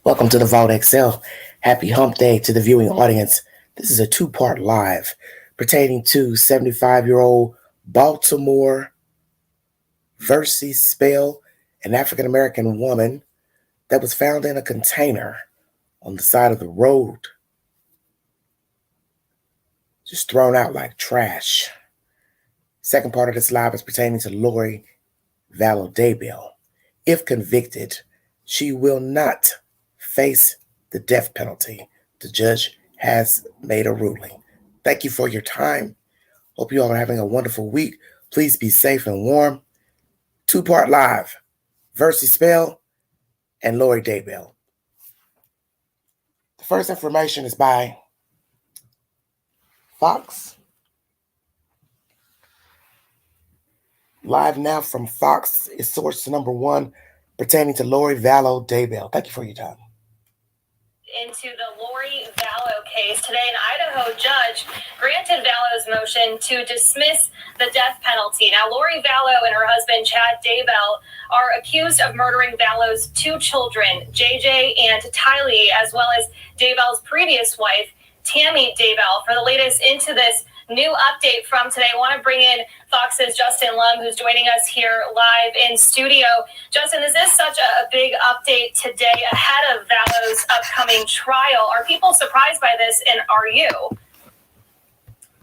Welcome to the Vault XL. Happy hump day to the viewing audience. This is a two-part live pertaining to 75-year-old Baltimore Versey Spell, an African-American woman that was found in a container on the side of the road, just thrown out like trash. Second part of this live is pertaining to Lori Vallow Daybell. If convicted, she will not face the death penalty. The judge has made a ruling. Thank you for your time. Hope you all are having a wonderful week. Please be safe and warm. Two-part live, Versey Spell and Lori Daybell. The first information is by Fox. Live now from Fox is source number one pertaining to Lori Vallow Daybell. Thank you for your time. Into the Lori Vallow case. Today, an Idaho judge granted Vallow's motion to dismiss the death penalty. Now, Lori Vallow and her husband, Chad Daybell, are accused of murdering Vallow's two children, JJ and Tylee, as well as Daybell's previous wife, Tammy Daybell. For the latest into this new update from today, I want to bring in Fox's Justin Lum, who's joining us here live in studio. Justin, this is such a big update today ahead of Vallow's upcoming trial. Are people surprised by this, and are you?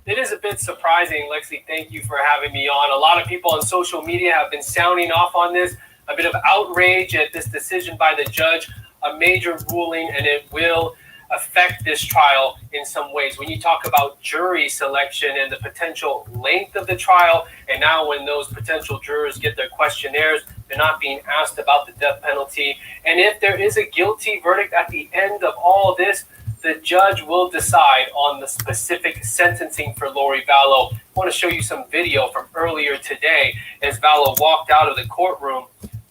It is a bit surprising, Lexi. Thank you for having me on. A lot of people on social media have been sounding off on this, a bit of outrage at this decision by the judge, a major ruling, and it will affect this trial in some ways. When you talk about jury selection and the potential length of the trial, and now when those potential jurors get their questionnaires, they're not being asked about the death penalty. And if there is a guilty verdict at the end of all this, the judge will decide on the specific sentencing for Lori Vallow. I want to show you some video from earlier today as Vallow walked out of the courtroom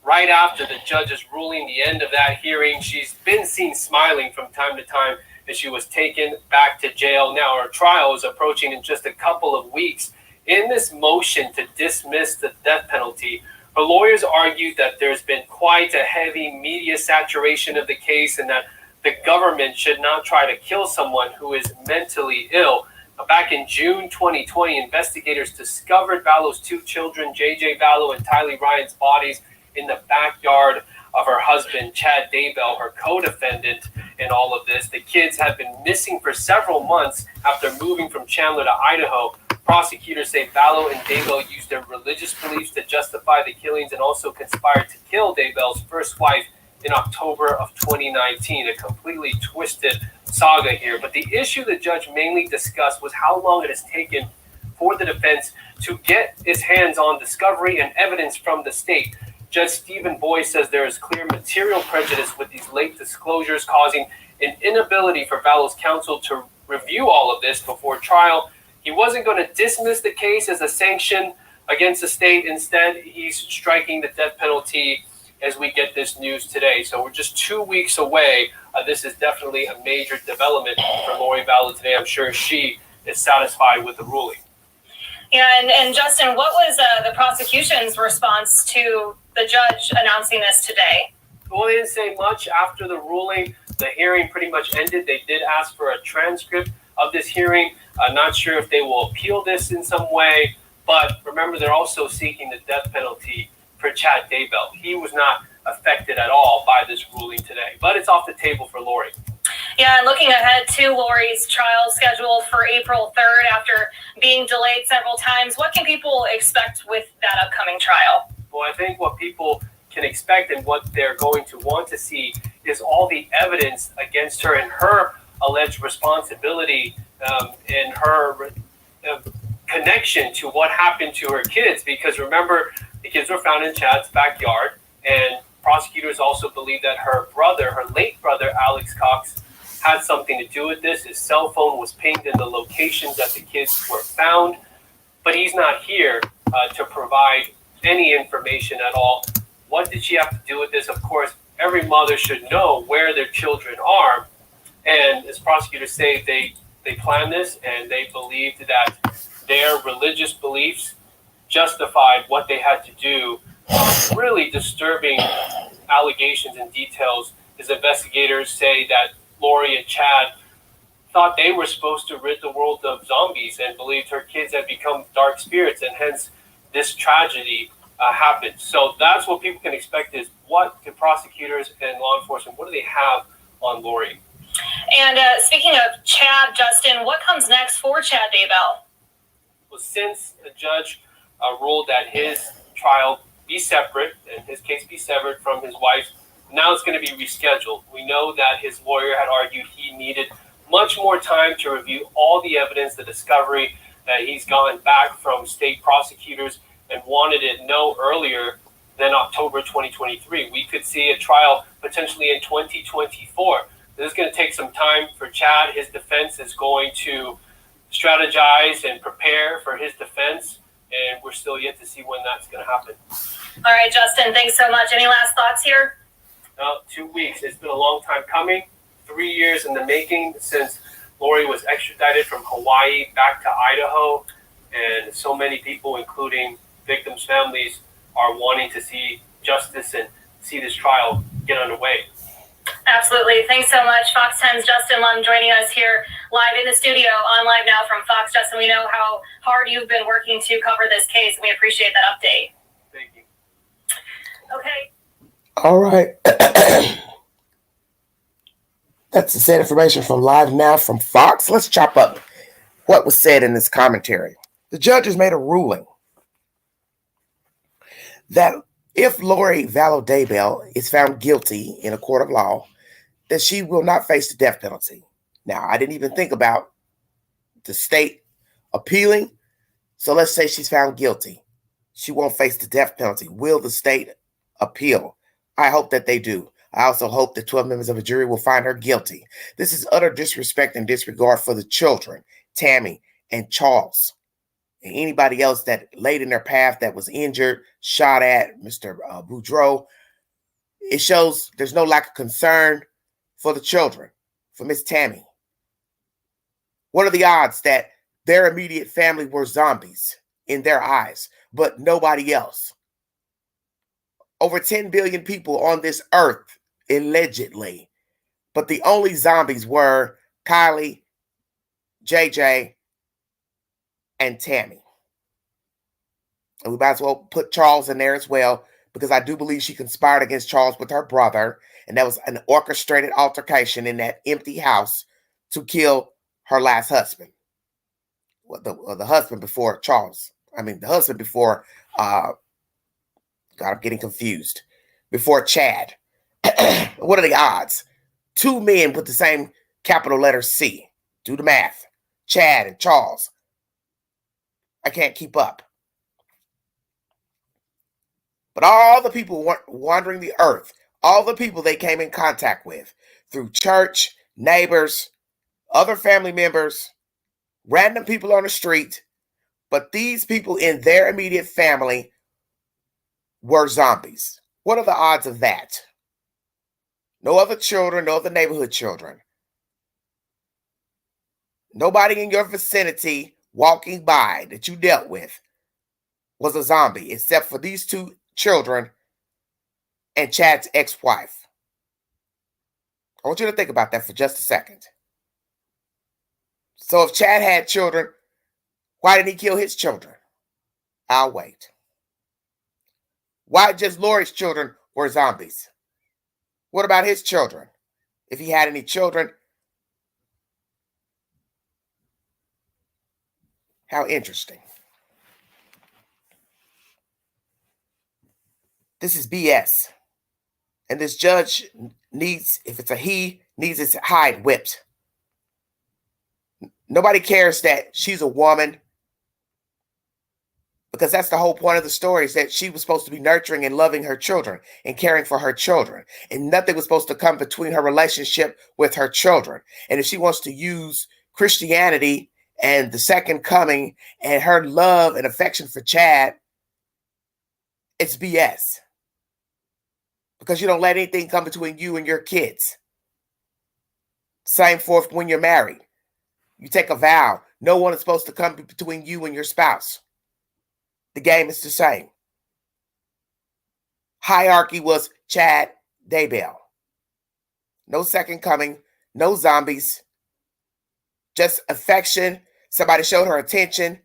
right after the judge's ruling, the end of that hearing. She's been seen smiling from time to time as she was taken back to jail. Now her trial is approaching in just a couple of weeks. In this motion to dismiss the death penalty, her lawyers argued that there's been quite a heavy media saturation of the case and that the government should not try to kill someone who is mentally ill. Back in June 2020, investigators discovered Vallow's two children, JJ Vallow and Tylee Ryan's bodies in the backyard of her husband, Chad Daybell, her co-defendant in all of this. The kids have been missing for several months after moving from Chandler to Idaho. Prosecutors say Vallow and Daybell used their religious beliefs to justify the killings and also conspired to kill Daybell's first wife in October of 2019. A completely twisted saga here. But the issue the judge mainly discussed was how long it has taken for the defense to get its hands on discovery and evidence from the state. Judge Stephen Boyce says there is clear material prejudice with these late disclosures, causing an inability for Vallow's counsel to review all of this before trial. He wasn't going to dismiss the case as a sanction against the state. Instead, he's striking the death penalty as we get this news today. So we're just 2 weeks away. This is definitely a major development for Lori Vallow today. I'm sure she is satisfied with the ruling. Yeah, and Justin, what was the prosecution's response to the judge announcing this today? Well, they didn't say much after the ruling. The hearing pretty much ended. They did ask for a transcript of this hearing. I'm not sure if they will appeal this in some way, but remember, they're also seeking the death penalty for Chad Daybell. He was not affected at all by this ruling today, but it's off the table for Lori. Yeah, and looking ahead to Lori's trial scheduled for April 3rd after being delayed several times, what can people expect with that upcoming trial? Well, I think what people can expect and what they're going to want to see is all the evidence against her and her alleged responsibility and her connection to what happened to her kids. Because remember, the kids were found in Chad's backyard, and prosecutors also believe that her brother, her late brother, Alex Cox, had something to do with this. His cell phone was pinged in the locations that the kids were found, but he's not here to provide any information at all. What did she have to do with this? Of course, every mother should know where their children are, and as prosecutors say, they planned this and they believed that their religious beliefs justified what they had to do. Really disturbing allegations and details His investigators say that Lori and Chad thought they were supposed to rid the world of zombies and believed her kids had become dark spirits, and hence this tragedy happened. So that's what people can expect is what do prosecutors and law enforcement, what do they have on Lori? And speaking of Chad, Justin, what comes next for Chad Daybell? Well, since the judge ruled that his trial be separate and his case be severed from his wife's, now it's going to be rescheduled. We know that his lawyer had argued he needed much more time to review all the evidence, the discovery that he's gotten back from state prosecutors, and wanted it no earlier than October 2023. We could see a trial potentially in 2024. This is going to take some time for Chad. His defense is going to strategize and prepare for his defense, and we're still yet to see when that's going to happen. All right, Justin, thanks so much. Any last thoughts here? 2 weeks. It's been a long time coming. 3 years in the making since Lori was extradited from Hawaii back to Idaho, and so many people, including victims' families, are wanting to see justice and see this trial get underway. Absolutely. Thanks so much. Fox 10's Justin Lum joining us here live in the studio on Live Now from Fox. Justin, we know how hard you've been working to cover this case, and we appreciate that update. Thank you. Okay. All right. That's the said information from Live Now from Fox. Let's chop up what was said in this commentary. The judge has made a ruling that if Lori Vallow Daybell is found guilty in a court of law, that she will not face the death penalty. Now, I didn't even think about the state appealing. So let's say she's found guilty. She won't face the death penalty. Will the state appeal? I hope that they do. I also hope that 12 members of a jury will find her guilty. This is utter disrespect and disregard for the children, Tammy and Charles, and anybody else that laid in their path that was injured, shot at, Mr. Boudreaux. It shows there's no lack of concern for the children, for Miss Tammy. What are the odds that their immediate family were zombies in their eyes, but nobody else? Over 10 billion people on this earth, allegedly. But the only zombies were Kylie, JJ, and Tammy. And we might as well put Charles in there as well, because I do believe she conspired against Charles with her brother, and that was an orchestrated altercation in that empty house to kill her last husband. Well, the husband before Charles. I mean, the husband before, God, I'm getting confused. Before Chad. What are the odds? Two men with the same capital letter C. Do the math. Chad and Charles. I can't keep up. But all the people wandering the earth, all the people they came in contact with through church, neighbors, other family members, random people on the street, but these people in their immediate family were zombies. What are the odds of that? No other children, no other neighborhood children. Nobody in your vicinity walking by that you dealt with was a zombie, except for these two children and Chad's ex-wife. I want you to think about that for just a second. So if Chad had children, why didn't he kill his children? I'll wait. Why just Lori's children were zombies? What about his children? If he had any children? How interesting. This is BS. And this judge needs, if it's a he, needs his hide whipped. Nobody cares that she's a woman, because that's the whole point of the story, is that she was supposed to be nurturing and loving her children and caring for her children. And nothing was supposed to come between her relationship with her children. And if she wants to use Christianity and the second coming and her love and affection for Chad, it's BS. Because you don't let anything come between you and your kids. Same forth when you're married. You take a vow. No one is supposed to come between you and your spouse. The game is the same. Hierarchy was Chad Daybell. No second coming, no zombies, just affection. Somebody showed her attention.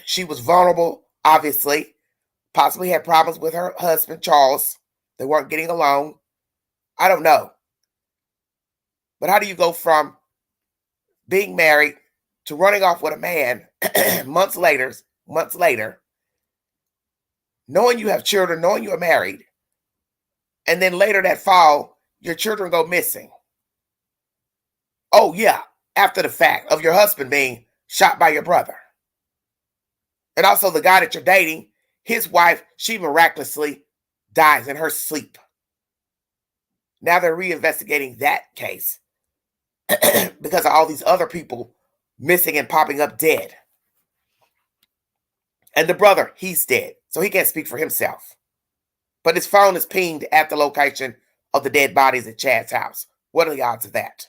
She was vulnerable, obviously. Possibly had problems with her husband, Charles. They weren't getting along. I don't know. But how do you go from being married to running off with a man months later, knowing you have children, knowing you are married, and then later that fall, your children go missing? Oh, yeah, after the fact of your husband being shot by your brother. And also the guy that you're dating, his wife, she miraculously dies in her sleep. Now they're reinvestigating that case because of all these other people missing and popping up dead. And the brother, he's dead, so he can't speak for himself. But his phone is pinged at the location of the dead bodies at Chad's house. What are the odds of that?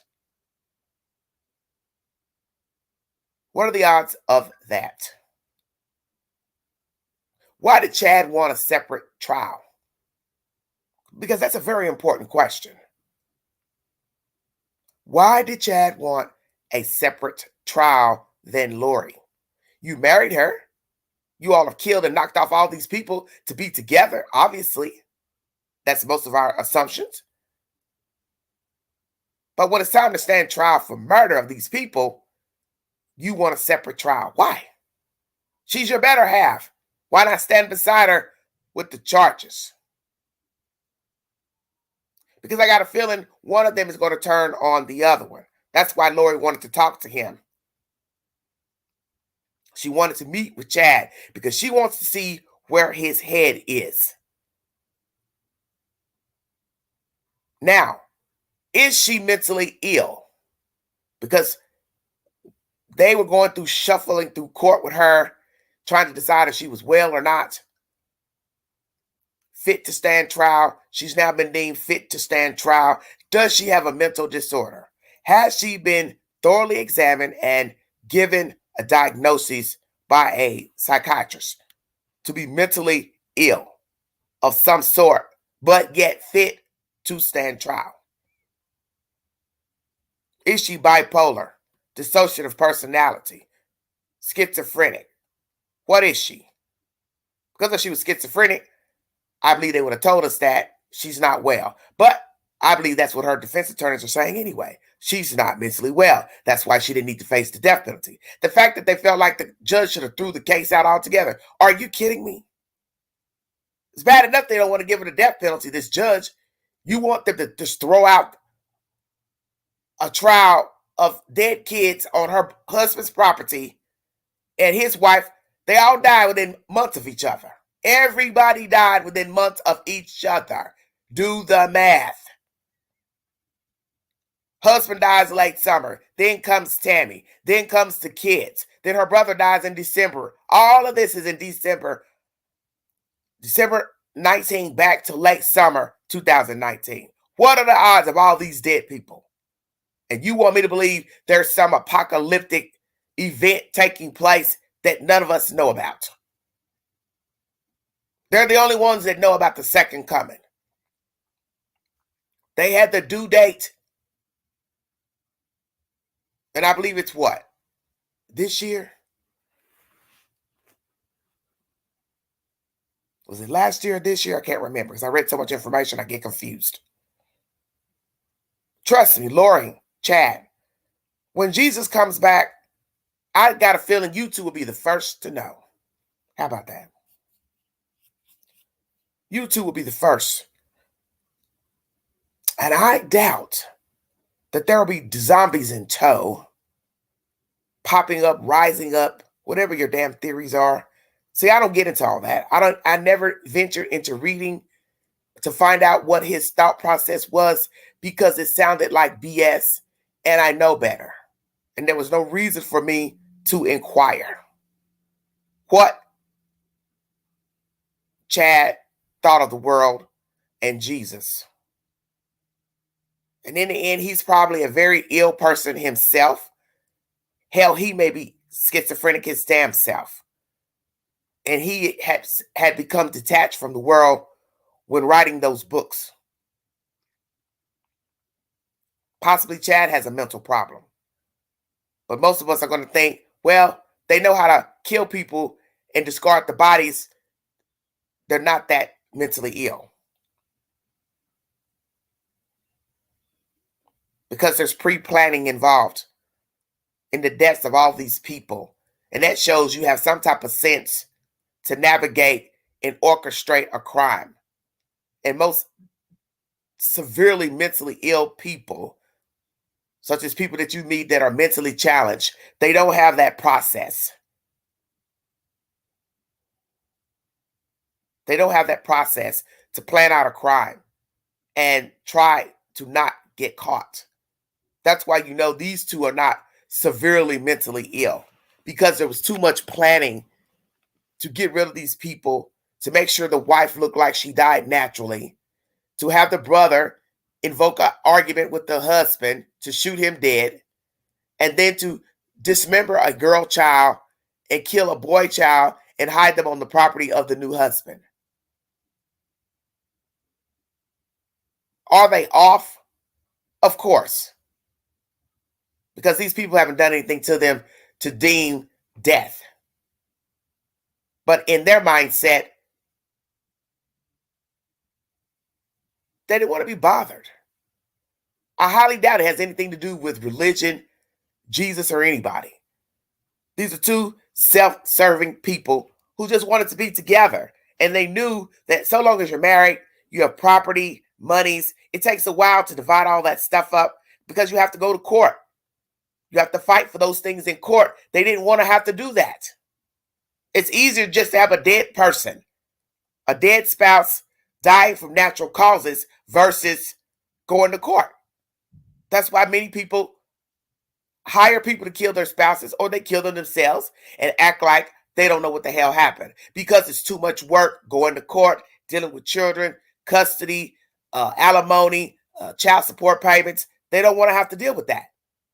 What are the odds of that? Why did Chad want a separate trial? Because that's a very important question. Why did Chad want a separate trial than Lori? You married her. You all have killed and knocked off all these people to be together, obviously. That's most of our assumptions. But when it's time to stand trial for murder of these people, you want a separate trial. Why? She's your better half. Why not stand beside her with the charges? Because I got a feeling one of them is going to turn on the other one. That's why Lori wanted to talk to him. She wanted to meet with Chad because she wants to see where his head is. Now, is she mentally ill? Because they were going through shuffling through court with her, trying to decide if she was well or not. Fit to stand trial. She's now been deemed fit to stand trial. Does she have a mental disorder? Has she been thoroughly examined and given a diagnosis by a psychiatrist to be mentally ill of some sort, but yet fit to stand trial? Is she bipolar, dissociative personality, schizophrenic? What is she? Because if she was schizophrenic, I believe they would have told us that she's not well. But I believe that's what her defense attorneys are saying anyway. She's not mentally well. That's why she didn't need to face the death penalty. The fact that they felt like the judge should have threw the case out altogether. Are you kidding me? It's bad enough they don't want to give her the death penalty, this judge. You want them to just throw out a trial of dead kids on her husband's property and his wife. They all died within months of each other. Everybody died within months of each other. Do the math. Husband dies late summer. Then comes Tammy. Then comes the kids. Then her brother dies in December. All of this is in December 19 back to late summer 2019. What are the odds of all these dead people? And you want me to believe there's some apocalyptic event taking place that none of us know about? They're the only ones that know about the second coming. They had the due date. And I believe it's what? This year? Was it last year or this year? I can't remember because I read so much information I get confused. Trust me, Lori, Chad, when Jesus comes back, I got a feeling you two will be the first to know. How about that? You two will be the first. And I doubt that there will be zombies in tow, popping up, rising up, whatever your damn theories are. See, I don't get into all that. I never ventured into reading to find out what his thought process was because it sounded like BS and I know better. And there was no reason for me to inquire what Chad thought of the world and Jesus. And in the end, he's probably a very ill person himself. Hell, he may be schizophrenic his damn self. And he had become detached from the world when writing those books. Possibly Chad has a mental problem. But most of us are going to think, well, they know how to kill people and discard the bodies. They're not that mentally ill. Because there's pre-planning involved in the deaths of all these people. And that shows you have some type of sense to navigate and orchestrate a crime. And most severely mentally ill people, such as people that you meet that are mentally challenged, they don't have that process. They don't have that process to plan out a crime and try to not get caught. That's why you know these two are not severely mentally ill, because there was too much planning to get rid of these people, to make sure the wife looked like she died naturally, to have the brother invoke an argument with the husband to shoot him dead, and then to dismember a girl child and kill a boy child and hide them on the property of the new husband. Are they off? Of course. Because these people haven't done anything to them to deem death. But in their mindset, they didn't want to be bothered. I highly doubt it has anything to do with religion, Jesus, or anybody. These are two self-serving people who just wanted to be together. And they knew that so long as you're married, you have property, monies. It takes a while to divide all that stuff up because you have to go to court. You have to fight for those things in court. They didn't want to have to do that. It's easier just to have a dead person, a dead spouse dying from natural causes versus going to court. That's why many people hire people to kill their spouses, or they kill them themselves and act like they don't know what the hell happened, because it's too much work going to court, dealing with children, custody, alimony, child support payments. They don't want to have to deal with that.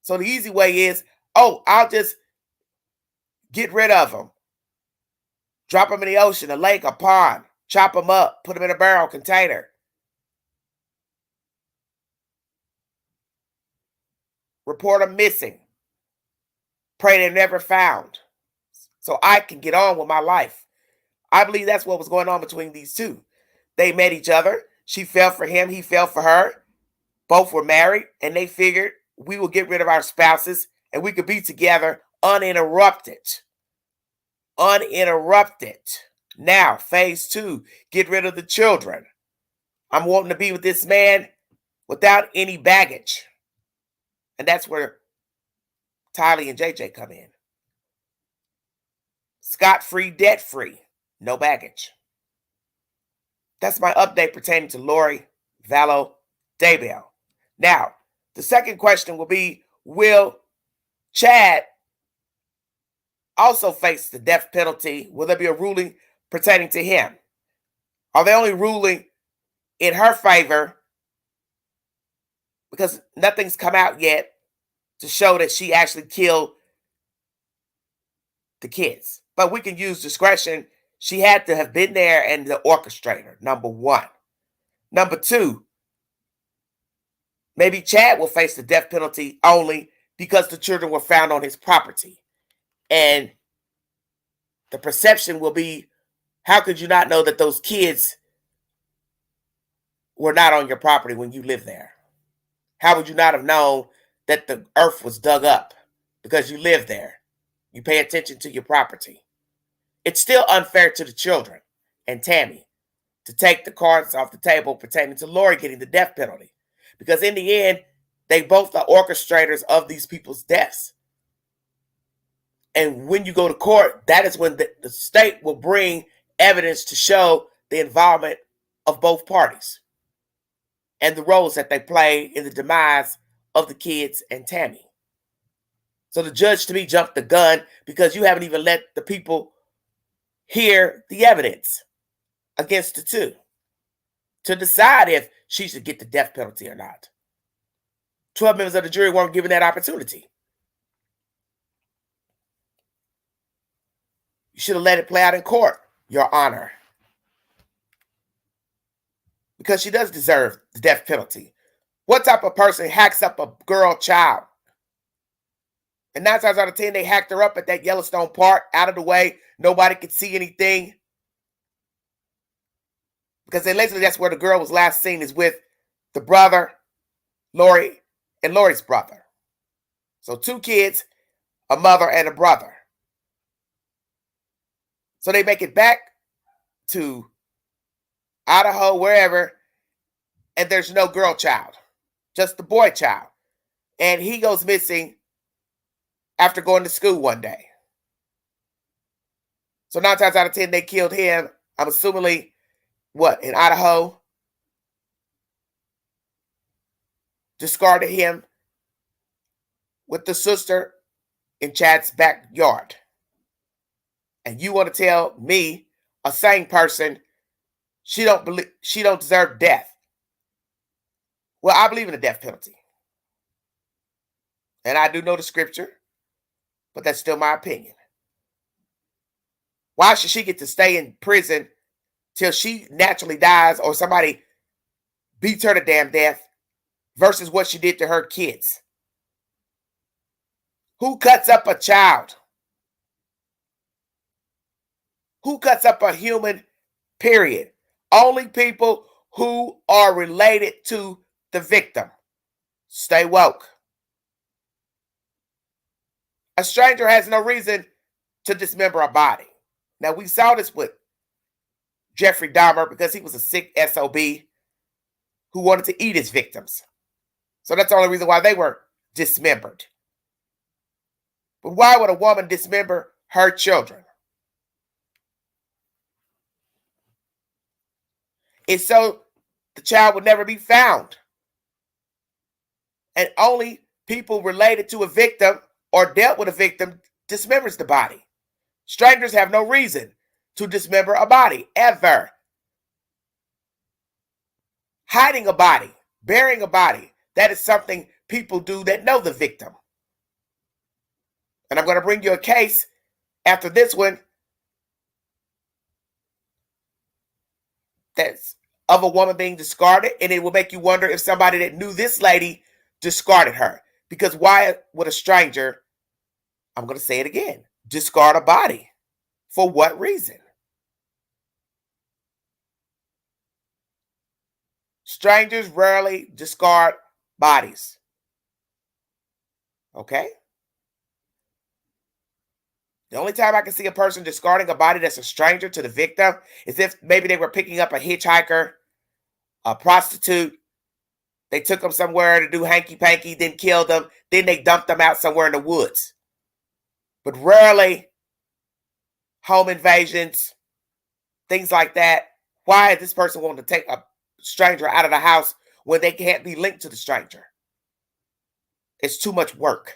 So the easy way is, I'll just get rid of them. Drop them in the ocean, a lake, a pond, chop them up, put them in a barrel container. Report them missing. Pray they're never found, so I can get on with my life. I believe that's what was going on between these two. They met each other. She fell for him. He fell for her. Both were married, and they figured we will get rid of our spouses and we could be together uninterrupted. Uninterrupted. Now, phase 2, get rid of the children. I'm wanting to be with this man without any baggage. And that's where Tylee and JJ come in. Scot-free, debt-free, no baggage. That's my update pertaining to Lori Vallow Daybell. Now, the second question will be, will Chad also face the death penalty? Will there be a ruling pertaining to him? Are they only ruling in her favor because nothing's come out yet to show that she actually killed the kids? But we can use discretion. She had to have been there and the orchestrator, number one. Number two, maybe Chad will face the death penalty only because the children were found on his property. And the perception will be, how could you not know that those kids were not on your property when you lived there? How would you not have known that the earth was dug up because you live there? You pay attention to your property. It's still unfair to the children and Tammy to take the cards off the table pertaining to Lori getting the death penalty, because in the end, they both are orchestrators of these people's deaths. And when you go to court, that is when the state will bring evidence to show the involvement of both parties and the roles that they play in the demise of the kids and Tammy. So the judge, to me, jumped the gun because you haven't even let the people hear the evidence against the two to decide if she should get the death penalty or not. 12 members of the jury weren't given that opportunity. You should have let it play out in court, Your Honor. Because she does deserve the death penalty. What type of person hacks up a girl child? And 9 times out of 10, they hacked her up at that Yellowstone Park, out of the way. Nobody could see anything. Because allegedly that's where the girl was last seen, is with the brother, Lori, and Lori's brother. So 2 kids, a mother and a brother. So they make it back to Idaho, wherever, and there's no girl child, just the boy child. And he goes missing after going to school one day. So 9 times out of 10, they killed him. I'm assumingly, in Idaho? Discarded him with the sister in Chad's backyard. And you want to tell me, a sane person, she don't deserve death? Well, I believe in the death penalty. And I do know the scripture, but that's still my opinion. Why should she get to stay in prison till she naturally dies or somebody beats her to damn death versus what she did to her kids? Who cuts up a child? Who cuts up a human, period? Only people who are related to the victim. Stay woke. A stranger has no reason to dismember a body. Now, we saw this with Jeffrey Dahmer because he was a sick SOB who wanted to eat his victims. So that's the only reason why they were dismembered. But why would a woman dismember her children? It's so the child would never be found. And only people related to a victim or dealt with a victim dismembers the body. Strangers have no reason to dismember a body, ever. Hiding a body, burying a body, that is something people do that know the victim. And I'm going to bring you a case after this one that's of a woman being discarded, and it will make you wonder if somebody that knew this lady discarded her. Because why would a stranger, I'm going to say it again, discard a body? For what reason? Strangers rarely discard bodies. Okay? The only time I can see a person discarding a body that's a stranger to the victim is if maybe they were picking up a hitchhiker, a prostitute. They took them somewhere to do hanky-panky, then killed them. Then they dumped them out somewhere in the woods. But rarely home invasions, things like that. Why is this person wanting to take a stranger out of the house when they can't be linked to the stranger? It's too much work.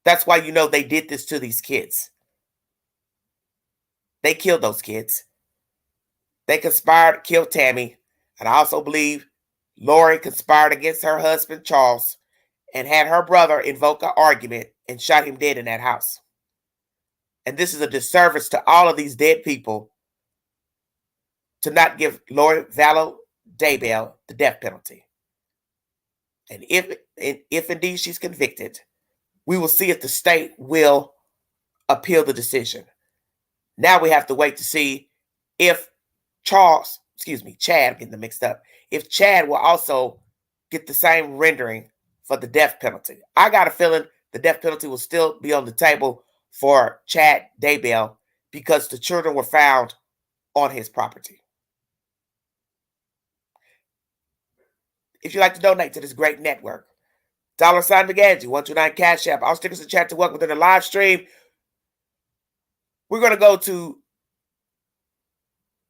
That's why you know they did this to these kids. They killed those kids. They conspired to kill Tammy. And I also believe Lori conspired against her husband, Charles, and had her brother invoke an argument and shot him dead in that house. And this is a disservice to all of these dead people to not give Lori Vallow Daybell the death penalty. And if indeed she's convicted, we will see if the state will appeal the decision. Now we have to wait to see if Chad, I'm getting them mixed up, if Chad will also get the same rendering for the death penalty. I got a feeling the death penalty will still be on the table for Chad Daybell because the children were found on his property. If you'd like to donate to this great network, $sign Viganji, 129 Cash App. All stickers and chat to welcome to the live stream. We're going to go to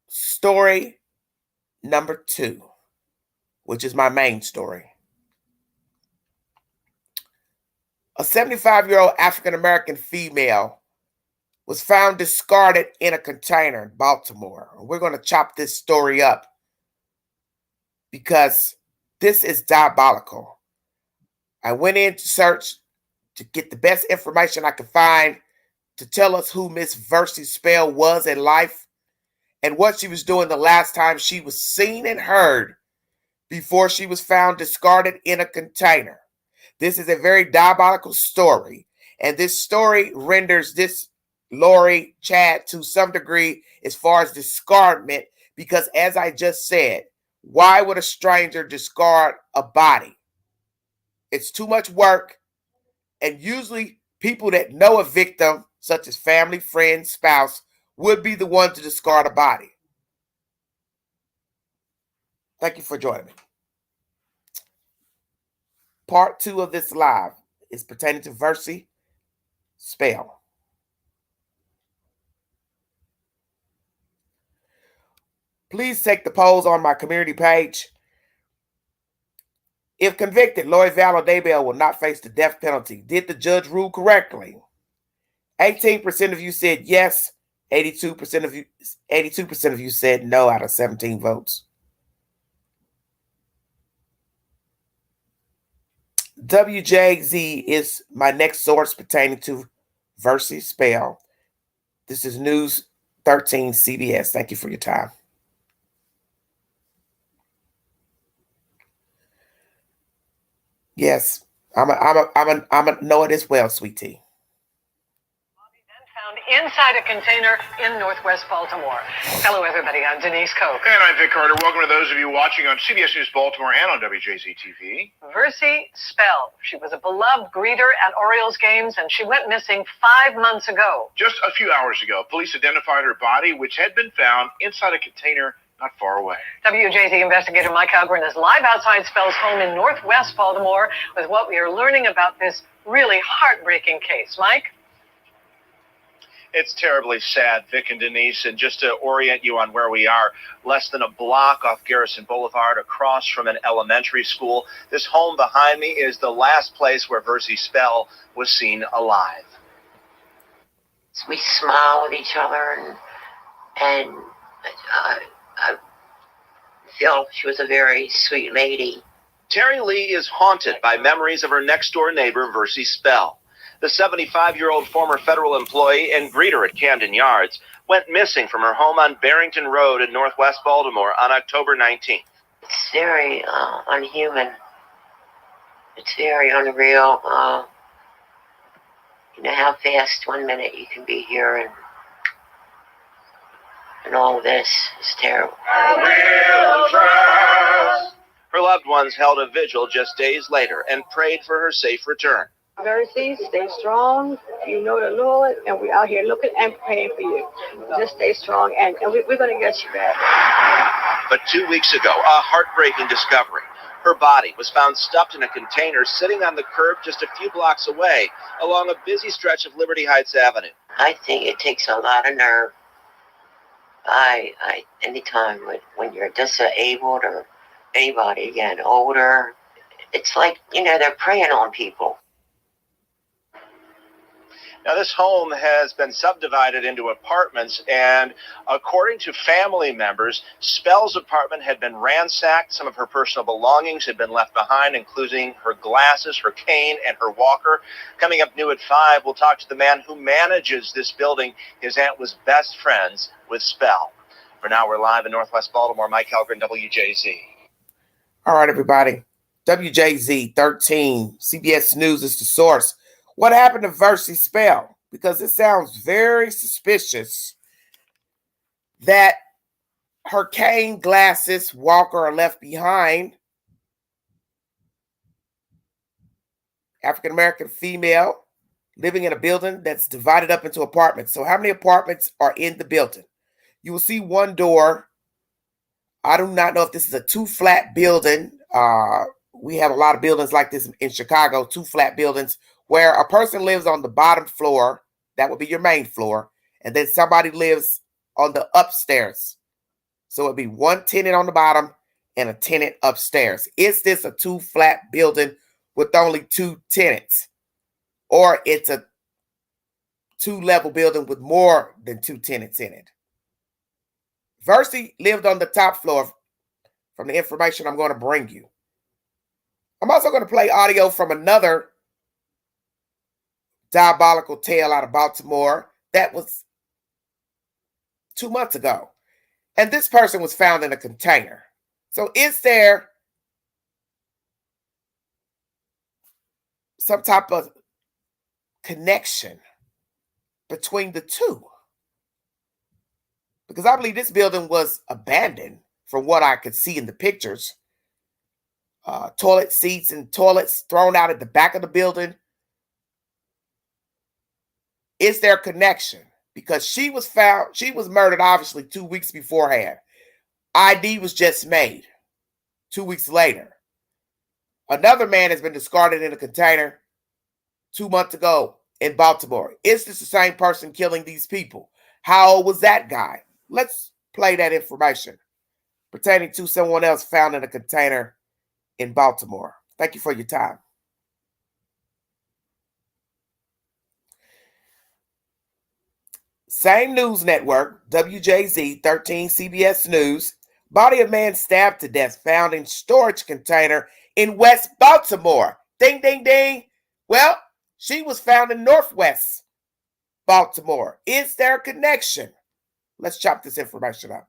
story number 2, which is my main story. A 75-year-old African-American female was found discarded in a container in Baltimore. We're going to chop this story up because this is diabolical. I went in to search to get the best information I could find to tell us who Miss Versey Spell was in life and what she was doing the last time she was seen and heard before she was found discarded in a container. This is a very diabolical story, and this story renders this Lori Chad to some degree as far as discardment, because as I just said, why would a stranger discard a body? It's too much work, and usually people that know a victim, such as family, friend, spouse, would be the one to discard a body. Thank you for joining me. Part 2 of this live is pertaining to Versey Spell. Please take the polls on my community page. If convicted, Lori Vallow Daybell will not face the death penalty. Did the judge rule correctly? 18% of you said yes. 82% of you said no out of 17 votes. WJZ is my next source pertaining to Versey Spell. This is News 13 CBS. Thank you for your time. Yes, I'm a know it as well, sweetie. Found inside a container in Northwest Baltimore. Hello, everybody. I'm Denise Koch. And I'm Vic Carter. Welcome to those of you watching on CBS News Baltimore and on WJZ TV. Versey Spell. She was a beloved greeter at Orioles games, and she went missing 5 months ago. Just a few hours ago, police identified her body, which had been found inside a container not far away. WJZ investigator Mike Halgren is live outside Spell's home in Northwest Baltimore with what we are learning about this really heartbreaking case. Mike? It's terribly sad, Vic and Denise, and just to orient you on where we are, less than a block off Garrison Boulevard, across from an elementary school. This home behind me is the last place where Versey Spell was seen alive. We smile with each other, and I feel she was a very sweet lady. Terry Lee is haunted by memories of her next-door neighbor, Versey Spell. The 75-year-old former federal employee and greeter at Camden Yards went missing from her home on Barrington Road in Northwest Baltimore on October 19th. It's very unhuman. It's very unreal. You know how fast 1 minute you can be here, and all of this is terrible. Her loved ones held a vigil just days later and prayed for her safe return. Versey, stay strong. You know the Lord, and we're out here looking and praying for you. Just stay strong, and we're going to get you back. But 2 weeks ago, a heartbreaking discovery. Her body was found stuffed in a container sitting on the curb just a few blocks away along a busy stretch of Liberty Heights Avenue. I think it takes a lot of nerve. Anytime when you're disabled or anybody again older, it's like, they're preying on people. Now, this home has been subdivided into apartments, and according to family members, Spell's apartment had been ransacked. Some of her personal belongings had been left behind, including her glasses, her cane, and her walker. Coming up new at 5, we'll talk to the man who manages this building. His aunt was best friends with Spell. For now, we're live in Northwest Baltimore. Mike Halgren, WJZ. All right, everybody. WJZ 13, CBS News is the source. What happened to Versey Spell? Because it sounds very suspicious that her cane, glasses, walker are left behind. African-American female living in a building that's divided up into apartments. So how many apartments are in the building? You will see one door. I do not know if this is a 2-flat building. We have a lot of buildings like this in Chicago, 2-flat buildings, where a person lives on the bottom floor. That would be your main floor. And then somebody lives on the upstairs. So it'd be one tenant on the bottom and a tenant upstairs. Is this a 2-flat building with only 2 tenants? Or it's a 2-level building with more than 2 tenants in it? Versey lived on the top floor from the information I'm going to bring you. I'm also going to play audio from another diabolical tale out of Baltimore that was 2 months ago. And this person was found in a container. So is there some type of connection between the two. Because I believe this building was abandoned from what I could see in the pictures. Toilet seats and toilets thrown out at the back of the building. Is there a connection? Because she was murdered obviously 2 weeks beforehand. ID was just made 2 weeks later. Another man has been discarded in a container 2 months ago in Baltimore. Is this the same person killing these people? How old was that guy? Let's play that information pertaining to someone else found in a container in Baltimore. Thank you for your time. Same news network, WJZ 13 CBS News. Body of man stabbed to death found in storage container in West Baltimore. Ding, ding, ding. Well, she was found in Northwest Baltimore. Is there a connection? Let's chop this information up.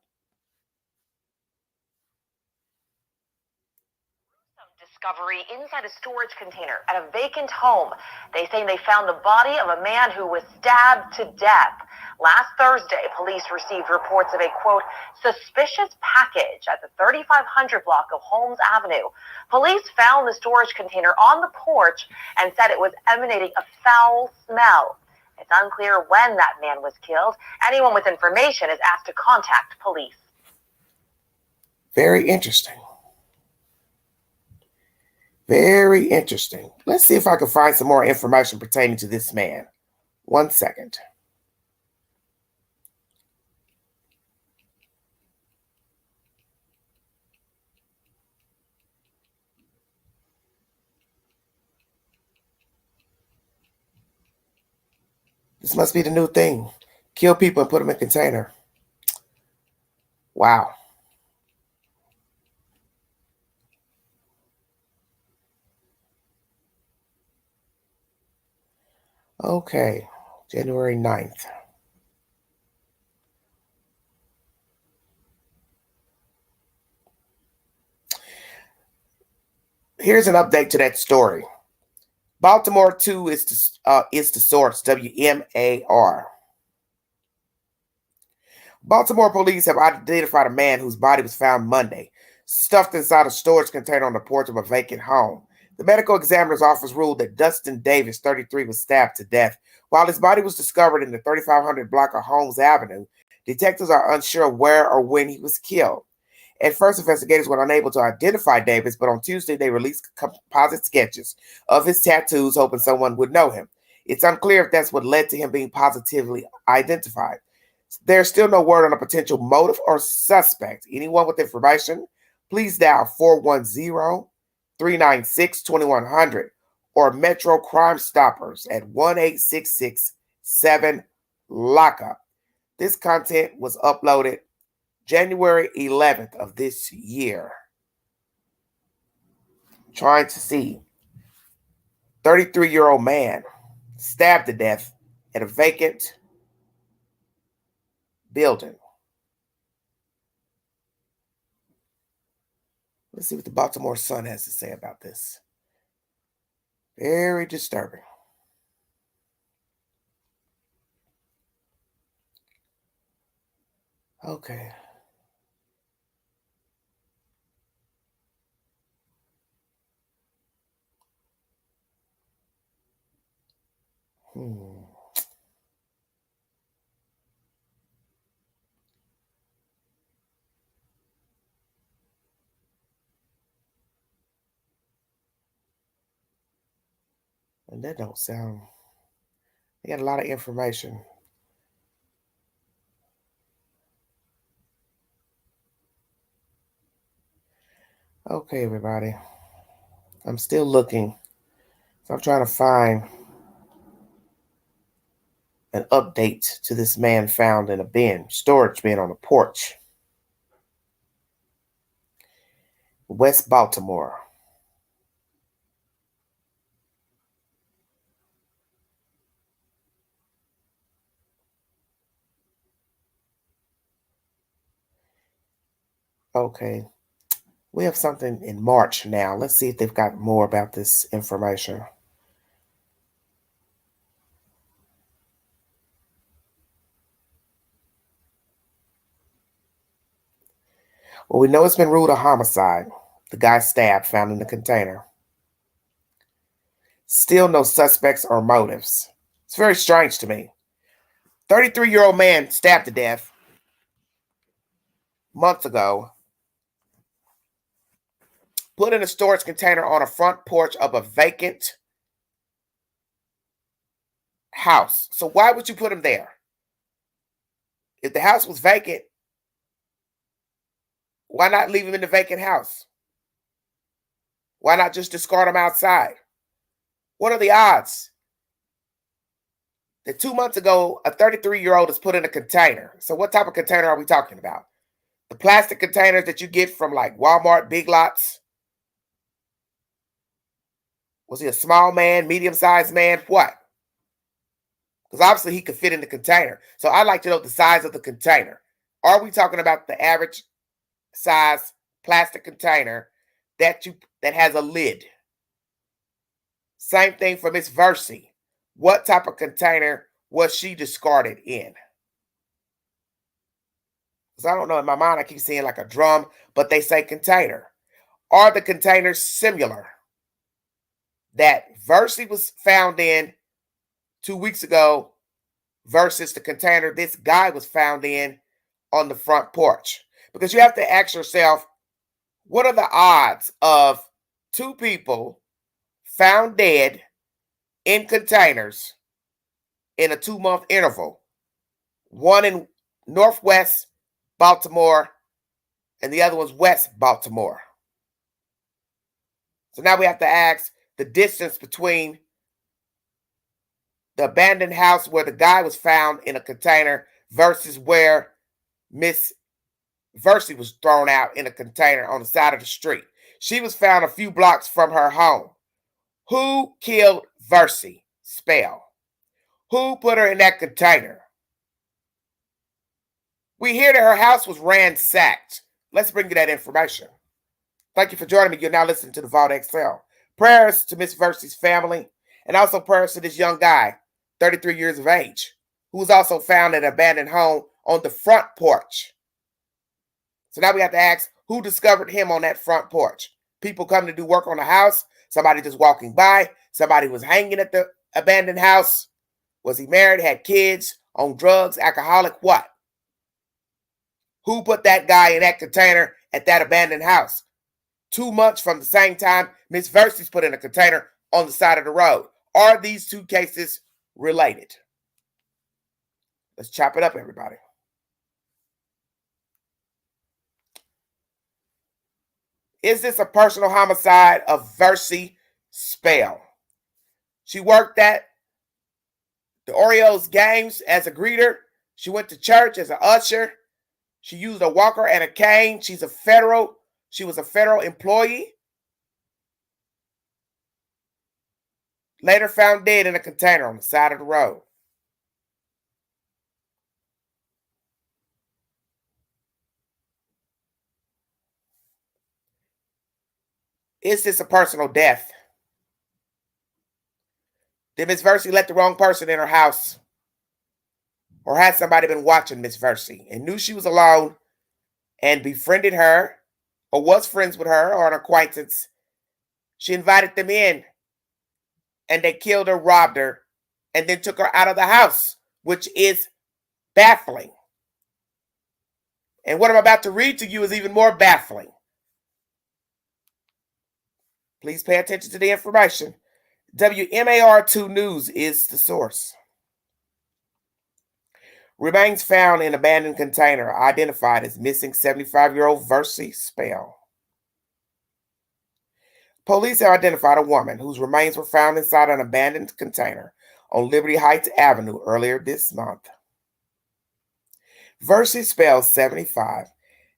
Discovery inside a storage container at a vacant home. They say they found the body of a man who was stabbed to death. Last Thursday, police received reports of a, quote, suspicious package at the 3500 block of Holmes Avenue. Police found the storage container on the porch and said it was emanating a foul smell. It's unclear when that man was killed. Anyone with information is asked to contact police. Very interesting. Very interesting. Let's see if I can find some more information pertaining to this man. 1 second. This must be the new thing. Kill people and put them in a container. Wow. Okay, January 9th. Here's an update to that story. Baltimore 2 is the source, WMAR. Baltimore police have identified a man whose body was found Monday, stuffed inside a storage container on the porch of a vacant home. The medical examiner's office ruled that Dustin Davis, 33, was stabbed to death. While his body was discovered in the 3500 block of Holmes Avenue, detectives are unsure where or when he was killed. At first, investigators were unable to identify Davis, but on Tuesday, they released composite sketches of his tattoos, hoping someone would know him. It's unclear if that's what led to him being positively identified. There's still no word on a potential motive or suspect. Anyone with information, please dial 410-396-2100 or Metro Crime Stoppers at 1-866-7-LOCKUP. This content was uploaded January 11th of this year. Trying to see 33-year-old man stabbed to death at a vacant building. Let's see what the Baltimore Sun has to say about this. Very disturbing. Okay. And that don't sound... They got a lot of information. Okay, everybody. I'm still looking. So I'm trying to find an update to this man found in a storage bin on a porch. West Baltimore. Okay. We have something in March now. Let's see if they've got more about this information. Well, we know it's been ruled a homicide. The guy stabbed, found in the container. Still no suspects or motives. It's very strange to me. 33-year-old man stabbed to death months ago. Put in a storage container on a front porch of a vacant house. So why would you put him there? If the house was vacant, why not leave him in the vacant house? Why not just discard him outside? What are the odds that 2 months ago, a 33-year-old is put in a container? So what type of container are we talking about? The plastic containers that you get from like Walmart, Big Lots? Was he a small man, medium-sized man? What? Because obviously he could fit in the container. So I'd like to know the size of the container. Are we talking about the average size plastic container that has a lid? Same thing for Miss Versey. What type of container was she discarded in? Because I don't know, in my mind I keep seeing like a drum, but they say container. Are the containers similar that Versey was found in 2 weeks ago versus the container this guy was found in on the front porch? Because you have to ask yourself, what are the odds of two people found dead in containers in a 2-month interval? One in Northwest Baltimore and the other one's West Baltimore. So now we have to ask the distance between the abandoned house where the guy was found in a container versus where Miss Versey was thrown out in a container on the side of the street. She was found a few blocks from her home. Who killed Versey? Spell. Who put her in that container? We hear that her house was ransacked. Let's bring you that information. Thank you for joining me. You're now listening to the Vault XL. Prayers to Miss Versey's family, and also prayers to this young guy, 33 years of age, who was also found in an abandoned home on the front porch. So now we have to ask, who discovered him on that front porch? People coming to do work on the house? Somebody just walking by? Somebody was hanging at the abandoned house? Was he married, had kids, on drugs, alcoholic? What? Who put that guy in that container at that abandoned house? 2 months from the same time Miss Versey's put in a container on the side of the road. Are these two cases related? Let's chop it up, everybody. Is this a personal homicide of Versey? Spell. She worked at the Orioles games as a greeter. She went to church as an usher. She used a walker and a cane. She was a federal employee. Later found dead in a container on the side of the road. Is this a personal death? Did Miss Versey let the wrong person in her house? Or had somebody been watching Miss Versey and knew she was alone and befriended her or was friends with her or an acquaintance? She invited them in and they killed her, robbed her, and then took her out of the house, which is baffling. And what I'm about to read to you is even more baffling. Please pay attention to the information. WMAR2 News is the source. Remains found in abandoned container identified as missing 75-year-old Versey. Spell. Police have identified a woman whose remains were found inside an abandoned container on Liberty Heights Avenue earlier this month. Versey, spelled 75,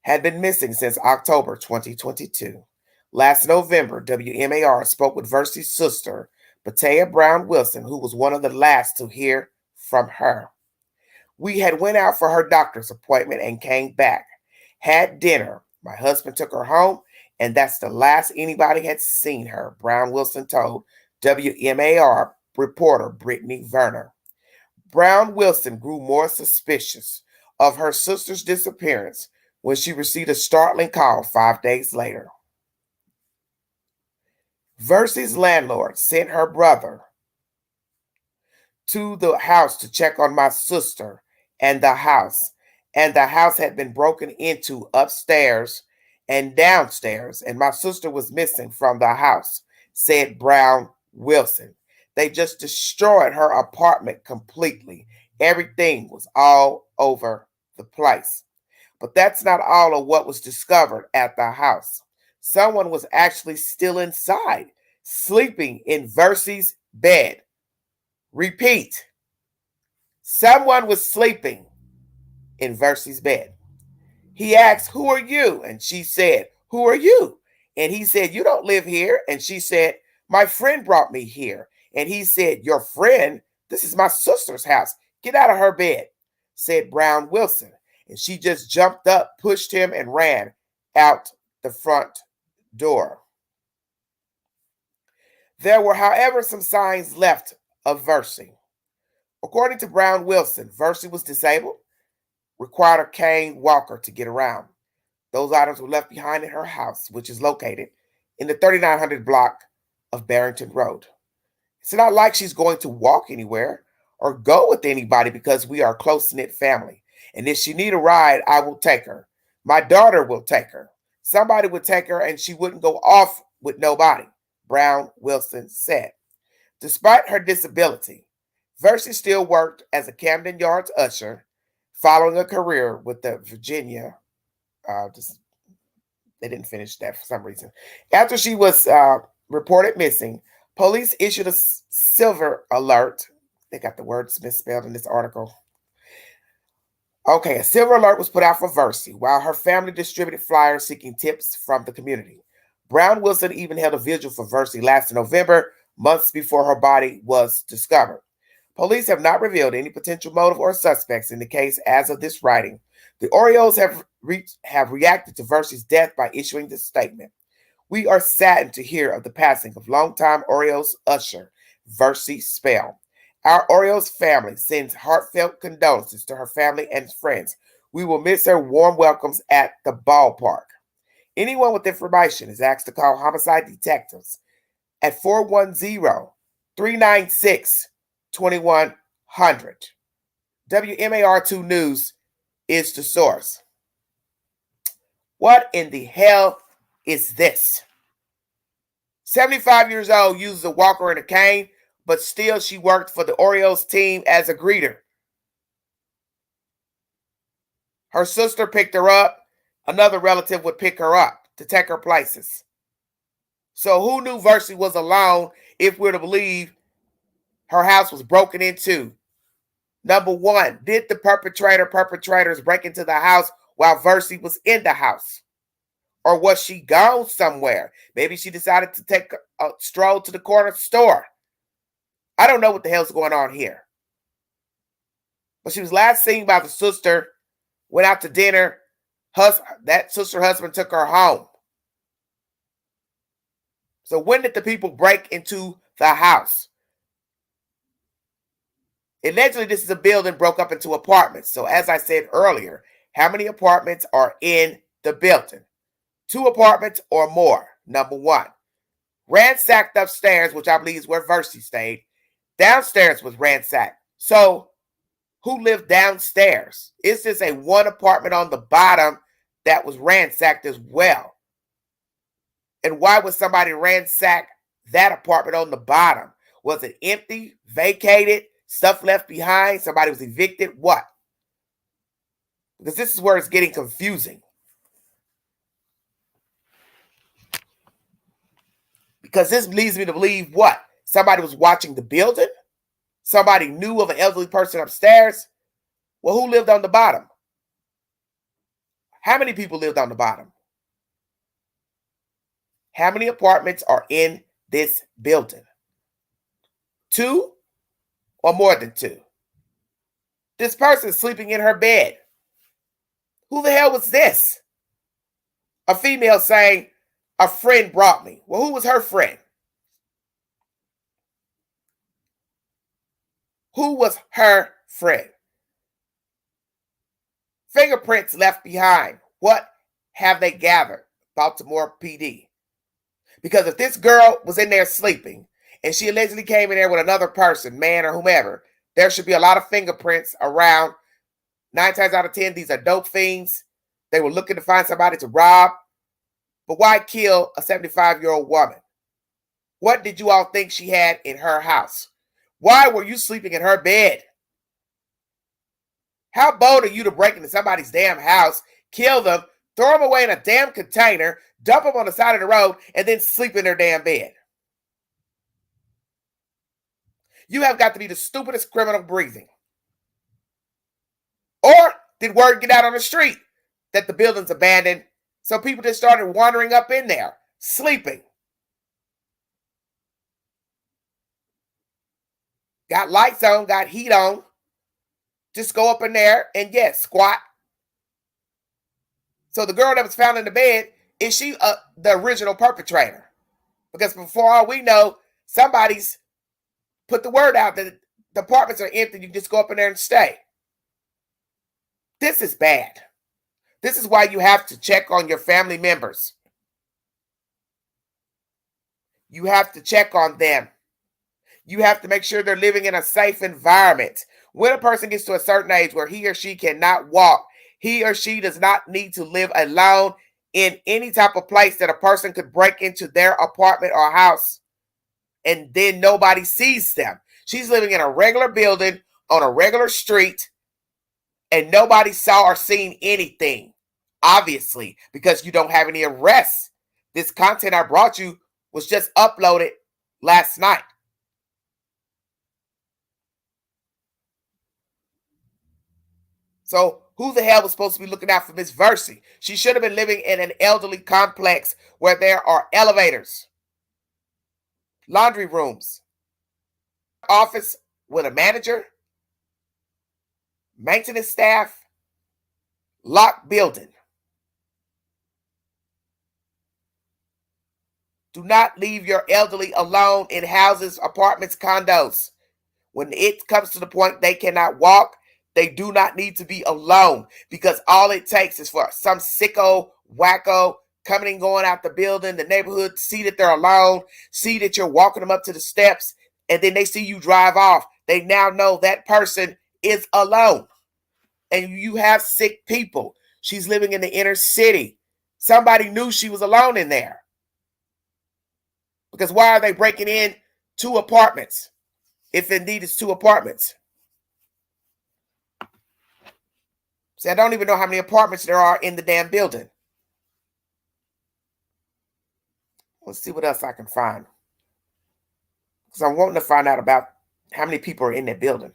had been missing since October 2022. Last November, WMAR spoke with Versey's sister, Batea Brown Wilson, who was one of the last to hear from her. We had went out for her doctor's appointment and came back, had dinner. My husband took her home, and that's the last anybody had seen her, Brown Wilson told WMAR reporter Brittany Werner. Brown Wilson grew more suspicious of her sister's disappearance when she received a startling call 5 days later. Versey's landlord sent her brother to the house to check on my sister and the house had been broken into upstairs and downstairs, and my sister was missing from the house, said Brown Wilson. They just destroyed her apartment completely. Everything was all over the place. But that's not all of what was discovered at the house. Someone was actually still inside, sleeping in Versey's bed. Repeat. Someone was sleeping in Versey's bed. He asked, "Who are you?" And she said, "Who are you?" And he said, "You don't live here." And she said, "My friend brought me here." And he said, "Your friend? This is my sister's house. Get out of her bed," said Brown Wilson. And she just jumped up, pushed him, and ran out the front door. There were, however, some signs left of Versey. According to Brown Wilson, Versey was disabled, required a cane walker to get around. Those items were left behind in her house, which is located in the 3900 block of Barrington Road. It's not like she's going to walk anywhere or go with anybody because we are a close-knit family. And if she need a ride, I will take her. My daughter will take her. Somebody would take her and she wouldn't go off with nobody, Brown Wilson said. Despite her disability, Versey still worked as a Camden Yards usher, following a career with the Virginia. They didn't finish that for some reason. After she was reported missing, police issued a silver alert. They got the words misspelled in this article. Okay, a silver alert was put out for Versey while her family distributed flyers seeking tips from the community. Brown Wilson even held a vigil for Versey last November, months before her body was discovered. Police have not revealed any potential motive or suspects in the case as of this writing. The Orioles have reacted to Versey's death by issuing this statement. "We are saddened to hear of the passing of longtime Orioles usher, Versey Spell. Our Orioles family sends heartfelt condolences to her family and friends. We will miss her warm welcomes at the ballpark. Anyone with information is asked to call homicide detectives at 410-396-2100. WMAR2 News is the source." What in the hell is this? 75 years old, uses a walker and a cane, but still she worked for the Orioles team as a greeter. Her sister picked her up. Another relative would pick her up to take her places. So who knew Versey was alone if we're to believe her house was broken into? Number one, did the perpetrators break into the house while Versey was in the house? Or was she gone somewhere? Maybe she decided to take a stroll to the corner store. I don't know what the hell's going on here. But she was last seen by the sister, went out to dinner. That sister husband took her home. So when did the people break into the house? Allegedly, this is a building broke up into apartments. So as I said earlier, how many apartments are in the building? 2 apartments or more, number one. Ransacked upstairs, which I believe is where Versey stayed. Downstairs was ransacked. So who lived downstairs? Is this a one apartment on the bottom that was ransacked as well? And why would somebody ransack that apartment on the bottom? Was it empty, vacated, stuff left behind? Somebody was evicted? What? Because this is where it's getting confusing. Because this leads me to believe what? Somebody was watching the building? Somebody knew of an elderly person upstairs? Well, who lived on the bottom? How many people lived on the bottom? How many apartments are in this building? 2 or more than 2? This person sleeping in her bed. Who the hell was this? A female saying, "A friend brought me." Well, who was her friend? Who was her friend? Fingerprints left behind. What have they gathered? Baltimore PD. Because if this girl was in there sleeping and she allegedly came in there with another person, man or whomever, there should be a lot of fingerprints around. 9 times out of 10, these are dope fiends. They were looking to find somebody to rob. But why kill a 75-year-old woman? What did you all think she had in her house? Why were you sleeping in her bed? How bold are you to break into somebody's damn house, kill them, throw them away in a damn container, dump them on the side of the road, and then sleep in their damn bed? You have got to be the stupidest criminal breathing. Or did word get out on the street that the building's abandoned, so people just started wandering up in there, sleeping? Got lights on, got heat on. Just go up in there and, yes, squat. So the girl that was found in the bed, is she the original perpetrator? Because before all we know, somebody's put the word out that the apartments are empty. You just go up in there and stay. This is bad. This is why you have to check on your family members. You have to check on them. You have to make sure they're living in a safe environment. When a person gets to a certain age where he or she cannot walk, he or she does not need to live alone in any type of place that a person could break into their apartment or house and then nobody sees them. She's living in a regular building on a regular street and nobody saw or seen anything, obviously, because you don't have any arrests. This content I brought you was just uploaded last night. So who the hell was supposed to be looking out for Miss Versey? She should have been living in an elderly complex where there are elevators, laundry rooms, office with a manager, maintenance staff, locked building. Do not leave your elderly alone in houses, apartments, condos. When it comes to the point they cannot walk, they do not need to be alone, because all it takes is for some sicko, wacko coming and going out the building, the neighborhood, see that they're alone, see that you're walking them up to the steps, and then they see you drive off. They now know that person is alone. And you have sick people. She's living in the inner city. Somebody knew she was alone in there. Because why are they breaking in 2 apartments? If indeed it's 2 apartments. See, I don't even know how many apartments there are in the damn building. Let's see what else I can find. Because I'm wanting to find out about how many people are in that building.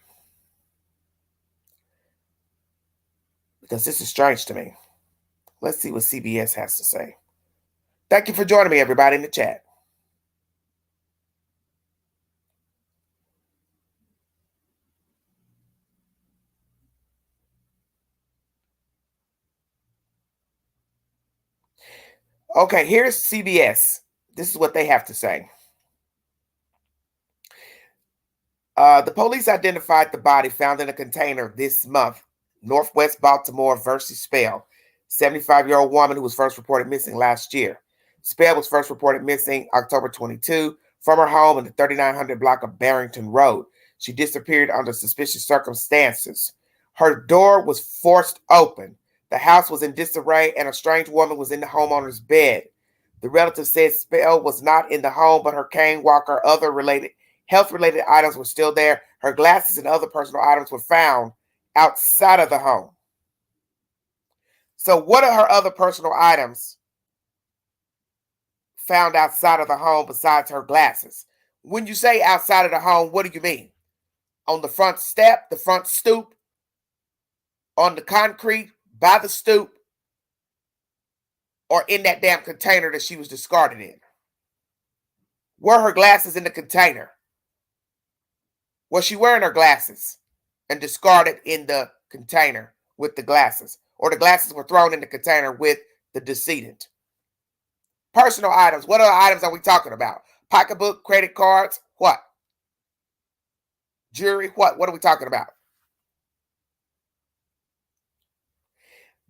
Because this is strange to me. Let's see what CBS has to say. Thank you for joining me, everybody, in the chat. Okay, here's CBS. This is what they have to say. The police identified the body found in a container this month, Northwest Baltimore, Versey Spell, 75-year-old woman who was first reported missing last year. Spell was first reported missing October 22 from her home in the 3900 block of Barrington Road. She disappeared under suspicious circumstances. Her door was forced open. The house was in disarray and a strange woman was in the homeowner's bed. The relative said Spell was not in the home, but her cane, walker, other health-related items were still there. Her glasses and other personal items were found outside of the home. So what are her other personal items found outside of the home besides her glasses? When you say outside of the home, what do you mean? On the front step, the front stoop, on the concrete, by the stoop, or in that damn container that she was discarded in? Were her glasses in the container? Was she wearing her glasses and discarded in the container with the glasses? Or the glasses were thrown in the container with the decedent? Personal items. What other items are we talking about? Pocketbook, credit cards, what? Jewelry, what? What are we talking about?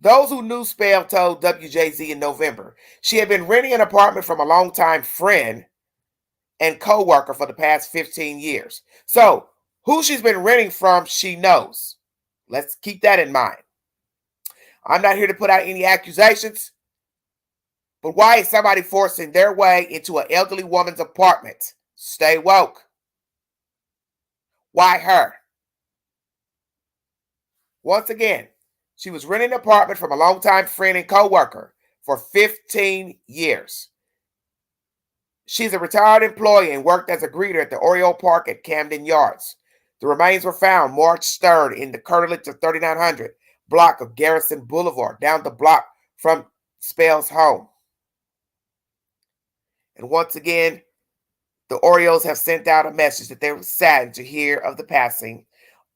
Those who knew Spell told WJZ in November she had been renting an apartment from a longtime friend and co-worker for the past 15 years. So, who she's been renting from, she knows. Let's keep that in mind. I'm not here to put out any accusations, but why is somebody forcing their way into an elderly woman's apartment? Stay woke. Why her? Once again, she was renting an apartment from a longtime friend and co-worker for 15 years. She's a retired employee and worked as a greeter at the Oriole Park at Camden Yards. The remains were found March 3rd in the curtilage of 3900 block of Garrison Boulevard, down the block from Spell's home. And once again, the Orioles have sent out a message that they were saddened to hear of the passing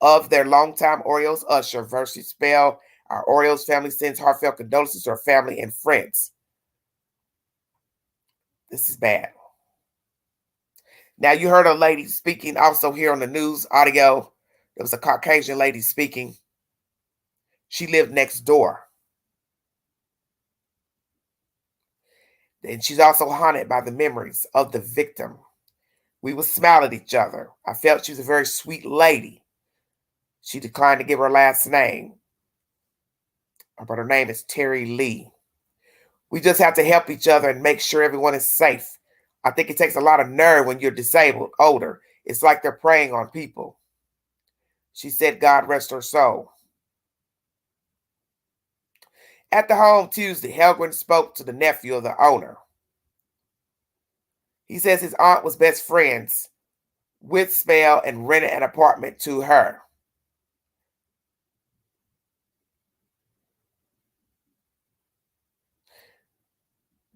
of their longtime Orioles usher, Versey Spell. Our Orioles family sends heartfelt condolences to her family and friends. This is bad. Now, you heard a lady speaking also here on the news audio. There was a Caucasian lady speaking. She lived next door. And she's also haunted by the memories of the victim. We would smile at each other. I felt she was a very sweet lady. She declined to give her last name, but her name is Terry Lee. We just have to help each other and make sure everyone is safe. I think it takes a lot of nerve when you're disabled, older. It's like they're preying on people. She said, God rest her soul. At the home Tuesday, Helgren spoke to the nephew of the owner. He says his aunt was best friends with Spell and rented an apartment to her.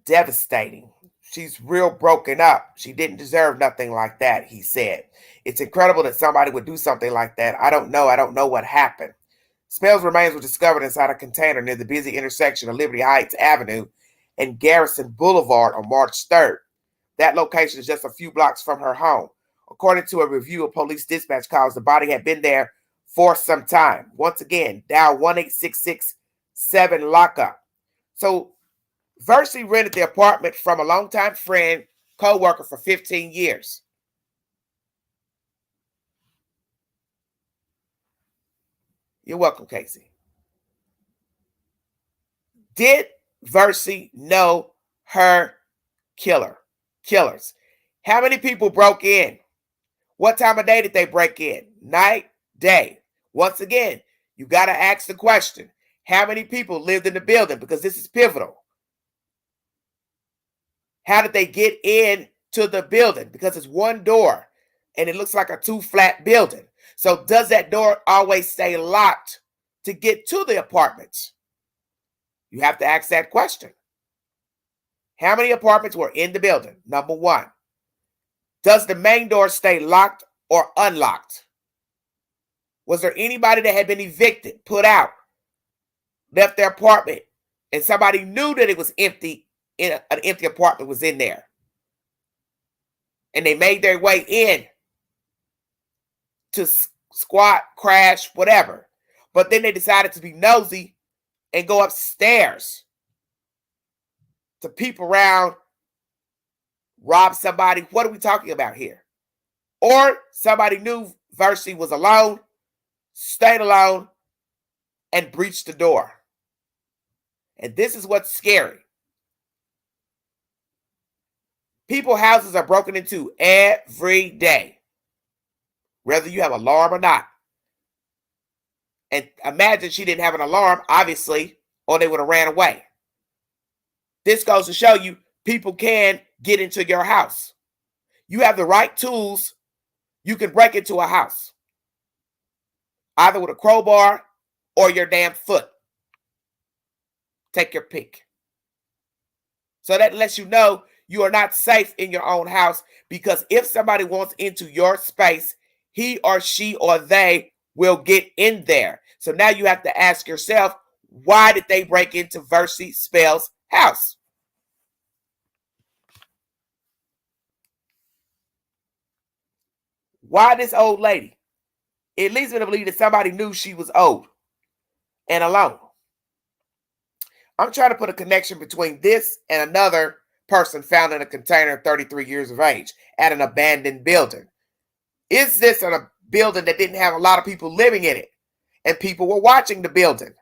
Devastating. She's real broken up. She didn't deserve nothing like that, he said. It's incredible that somebody would do something like that. I don't know what happened. Spell's remains were discovered inside a container near the busy intersection of Liberty Heights Avenue and Garrison Boulevard on March 3rd. That location is just a few blocks from her home. According to a review of police dispatch calls, the body had been there for some time. Once again, dial 1-866-7 lockup. So Versey rented the apartment from a longtime friend, co-worker for 15 years. You're welcome, Casey. Did Versey know her killers? How many people broke in? What time of day did they break in? Night, day. Once again, you got to ask the question, how many people lived in the building? Because this is pivotal. How did they get into the building? Because it's one door and it looks like a two-flat building. So does that door always stay locked to get to the apartments? You have to ask that question. How many apartments were in the building? Number one. Does the main door stay locked or unlocked? Was there anybody that had been evicted, put out, left their apartment, and somebody knew that it was empty, an empty apartment was in there, and they made their way in to squat, crash, whatever, but then they decided to be nosy and go upstairs to peep around, rob somebody? What are we talking about here? Or somebody knew Versey was alone, stayed alone, and breached the door. And this is what's scary. People's houses are broken into every day, whether you have an alarm or not. And imagine she didn't have an alarm, obviously, or they would have ran away. This goes to show you people can get into your house. You have the right tools, you can break into a house, either with a crowbar or your damn foot. Take your pick. So that lets you know you are not safe in your own house, because if somebody wants into your space, he or she or they will get in there. So now you have to ask yourself, why did they break into Versey Spell's house? Why this old lady? It leads me to believe that somebody knew she was old and alone. I'm trying to put a connection between this and another person found in a container 33 years of age at an abandoned building. Is this a building that didn't have a lot of people living in it and people were watching the building?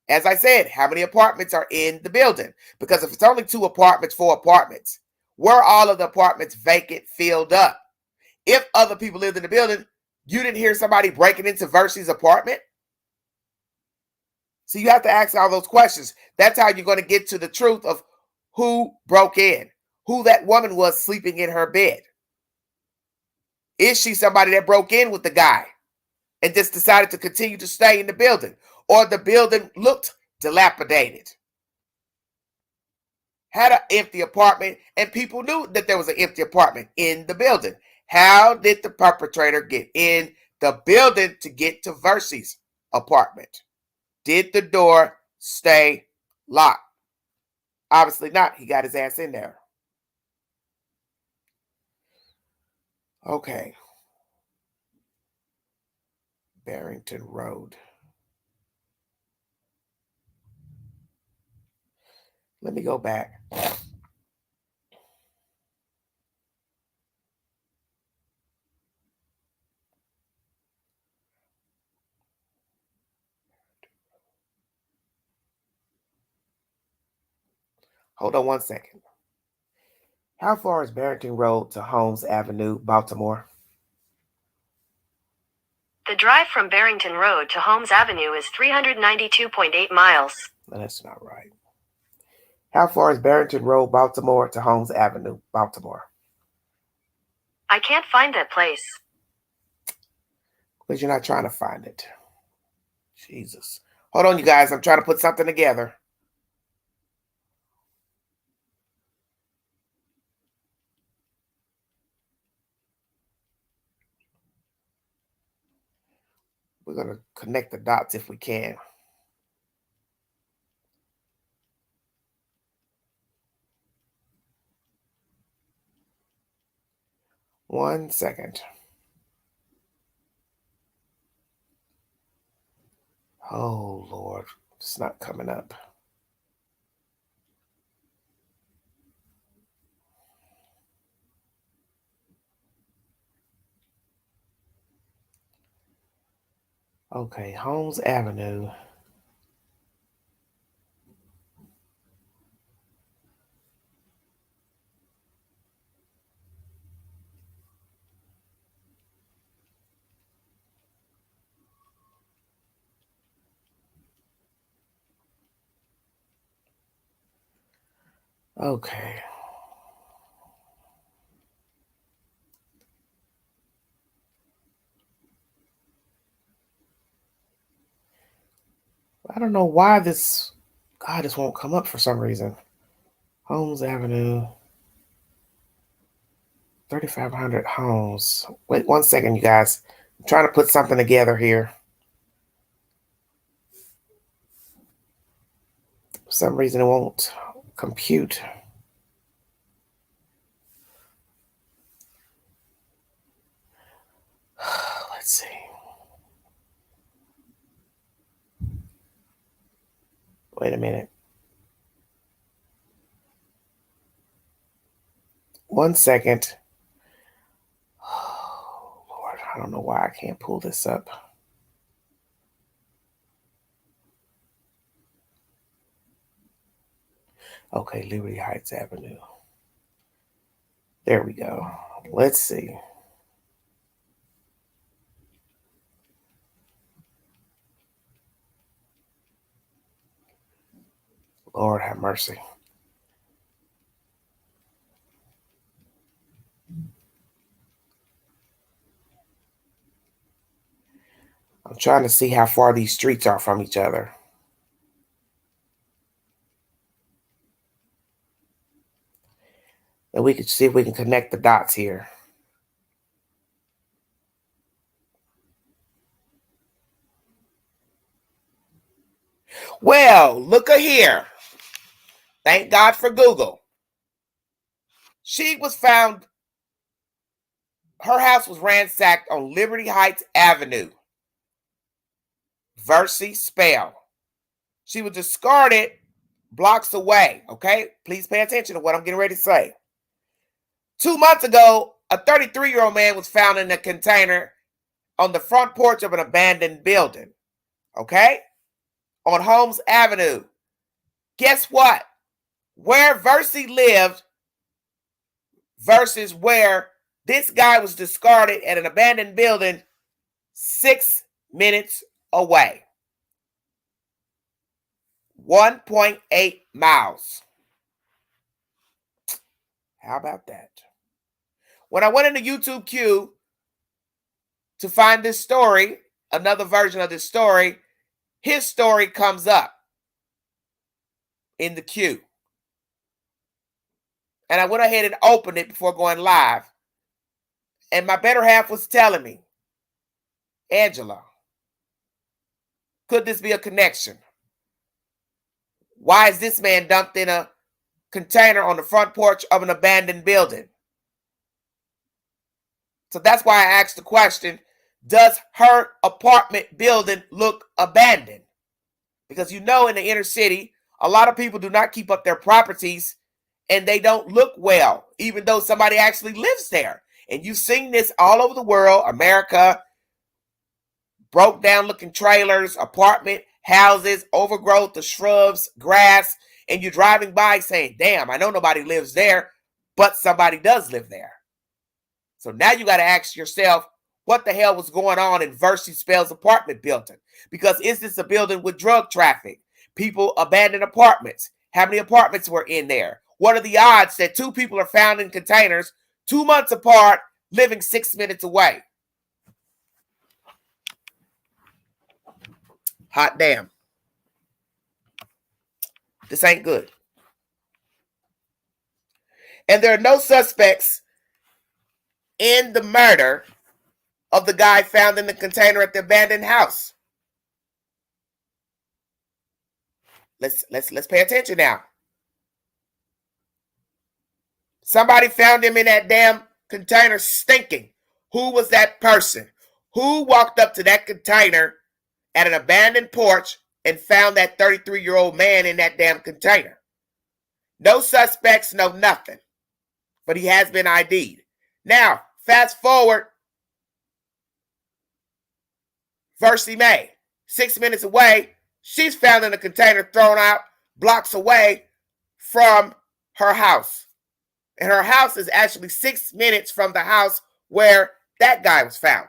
As I said, how many apartments are in the building? Because if it's only 2 apartments, 4 apartments, were all of the apartments vacant, filled up? If other people lived in the building, you didn't hear somebody breaking into Versey's apartment? So you have to ask all those questions. That's how you're going to get to the truth of who broke in, who that woman was sleeping in her bed. Is she somebody that broke in with the guy and just decided to continue to stay in the building? Or the building looked dilapidated, had an empty apartment, and people knew that there was an empty apartment in the building. How did the perpetrator get in the building to get to Versey's apartment? Did the door stay locked? Obviously not. He got his ass in there. Okay. Barrington Road. Let me go back. Hold on one second. How far is Barrington Road to Holmes Avenue, Baltimore? The drive from Barrington Road to Holmes Avenue is 392.8 miles. No, that's not right. How far is Barrington Road, Baltimore to Holmes Avenue, Baltimore? I can't find that place. Because you're not trying to find it. Jesus. Hold on, you guys. I'm trying to put something together. We're going to connect the dots if we can. One second. Oh, Lord. It's not coming up. Okay, Holmes Avenue. Okay. I don't know why this won't come up for some reason. Holmes Avenue. 3,500 Holmes. Wait 1 second, you guys. I'm trying to put something together here. For some reason it won't compute. Let's see. Wait a minute. 1 second. Oh, Lord, I don't know why I can't pull this up. Okay, Liberty Heights Avenue. There we go. Let's see. Lord have mercy. I'm trying to see how far these streets are from each other. And we can see if we can connect the dots here. Well, look here. Thank God for Google. She was found, her house was ransacked on Liberty Heights Avenue. Versey spell. She was discarded blocks away. Okay, please pay attention to what I'm getting ready to say. 2 months ago, a 33-year-old man was found in a container on the front porch of an abandoned building. Okay, on Holmes Avenue. Guess what? Where Versey lived versus where this guy was discarded at an abandoned building 6 minutes away. 1.8 miles. How about that? When I went into YouTube Q to find this story, another version of this story, his story comes up in the queue. And I went ahead and opened it before going live. And my better half was telling me, Angela, could this be a connection? Why is this man dumped in a container on the front porch of an abandoned building? So that's why I asked the question, does her apartment building look abandoned? Because you know, in the inner city, a lot of people do not keep up their properties and they don't look well, even though somebody actually lives there. And you've seen this all over the world, America, broke down looking trailers, apartment houses, overgrowth of shrubs, grass, and you're driving by saying, damn, I know nobody lives there, but somebody does live there. So now you got to ask yourself, what the hell was going on in Versey Spell's apartment building? Because is this a building with drug traffic? People abandoned apartments. How many apartments were in there? What are the odds that two people are found in containers 2 months apart, living 6 minutes away? Hot damn. This ain't good. And there are no suspects in the murder of the guy found in the container at the abandoned house. Let's pay attention now. Somebody found him in that damn container stinking. Who was that person? Who walked up to that container at an abandoned porch and found that 33-year-old man in that damn container? No suspects, no nothing. But he has been ID'd. Now, fast forward. Versey May, 6 minutes away, she's found in a container thrown out blocks away from her house. And her house is actually 6 minutes from the house where that guy was found.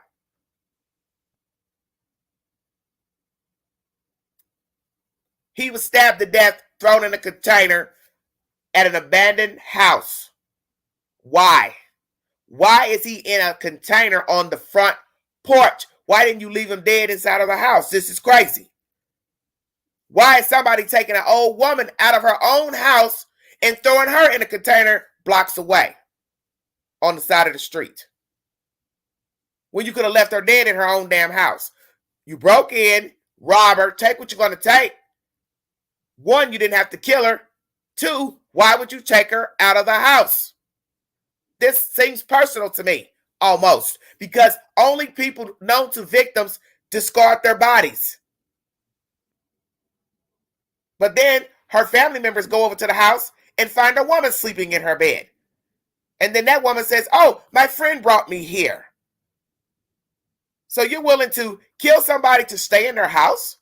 He was stabbed to death, thrown in a container at an abandoned house. Why? Why is he in a container on the front porch? Why didn't you leave him dead inside of the house? This is crazy. Why is somebody taking an old woman out of her own house and throwing her in a container blocks away on the side of the street, when you could have left her dead in her own damn house? You broke in, rob her, take what you're going to take. One, you didn't have to kill her. Two, why would you take her out of the house? This seems personal to me, almost, because only people known to victims discard their bodies. But then her family members go over to the house and find a woman sleeping in her bed. And then that woman says, oh, my friend brought me here. So you're willing to kill somebody to stay in their house?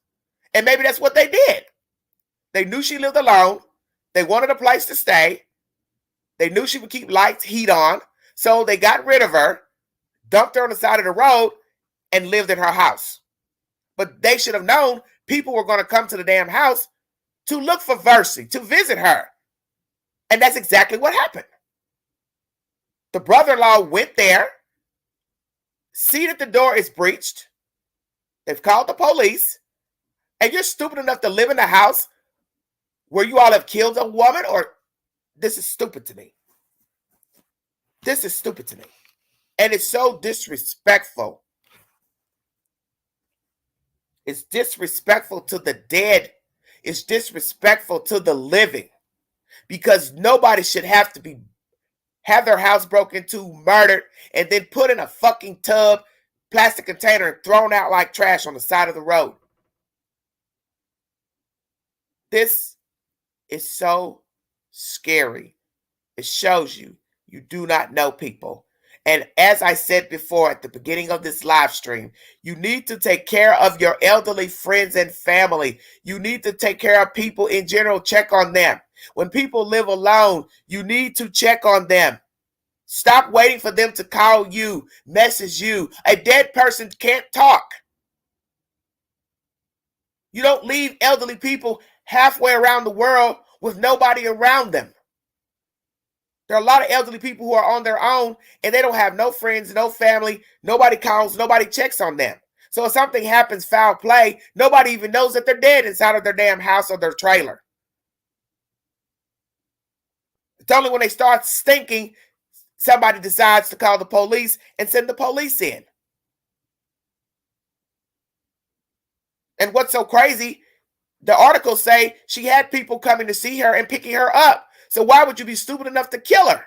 And maybe that's what they did. They knew she lived alone. They wanted a place to stay. They knew she would keep lights, heat on. So they got rid of her, dumped her on the side of the road, and lived in her house. But they should have known people were going to come to the damn house to look for Versey, to visit her. And that's exactly what happened. The brother-in-law went there, see that the door is breached. They've called the police. And you're stupid enough to live in the house where you all have killed a woman? Or this is stupid to me. This is stupid to me. And it's so disrespectful. It's disrespectful to the dead. It's disrespectful to the living. Because nobody should have to have their house broken into, murdered, and then put in a fucking tub, plastic container, and thrown out like trash on the side of the road. This is so scary. It shows you do not know people. And as I said before at the beginning of this live stream, you need to take care of your elderly friends and family. You need to take care of people in general. Check on them. When people live alone, you need to check on them. Stop waiting for them to call you, message you. A dead person can't talk. You don't leave elderly people halfway around the world with nobody around them. There are a lot of elderly people who are on their own and they don't have no friends, no family, nobody calls, nobody checks on them. So if something happens, foul play, nobody even knows that they're dead inside of their damn house or their trailer. It's only when they start stinking, somebody decides to call the police and send the police in. And what's so crazy, the articles say she had people coming to see her and picking her up. So why would you be stupid enough to kill her,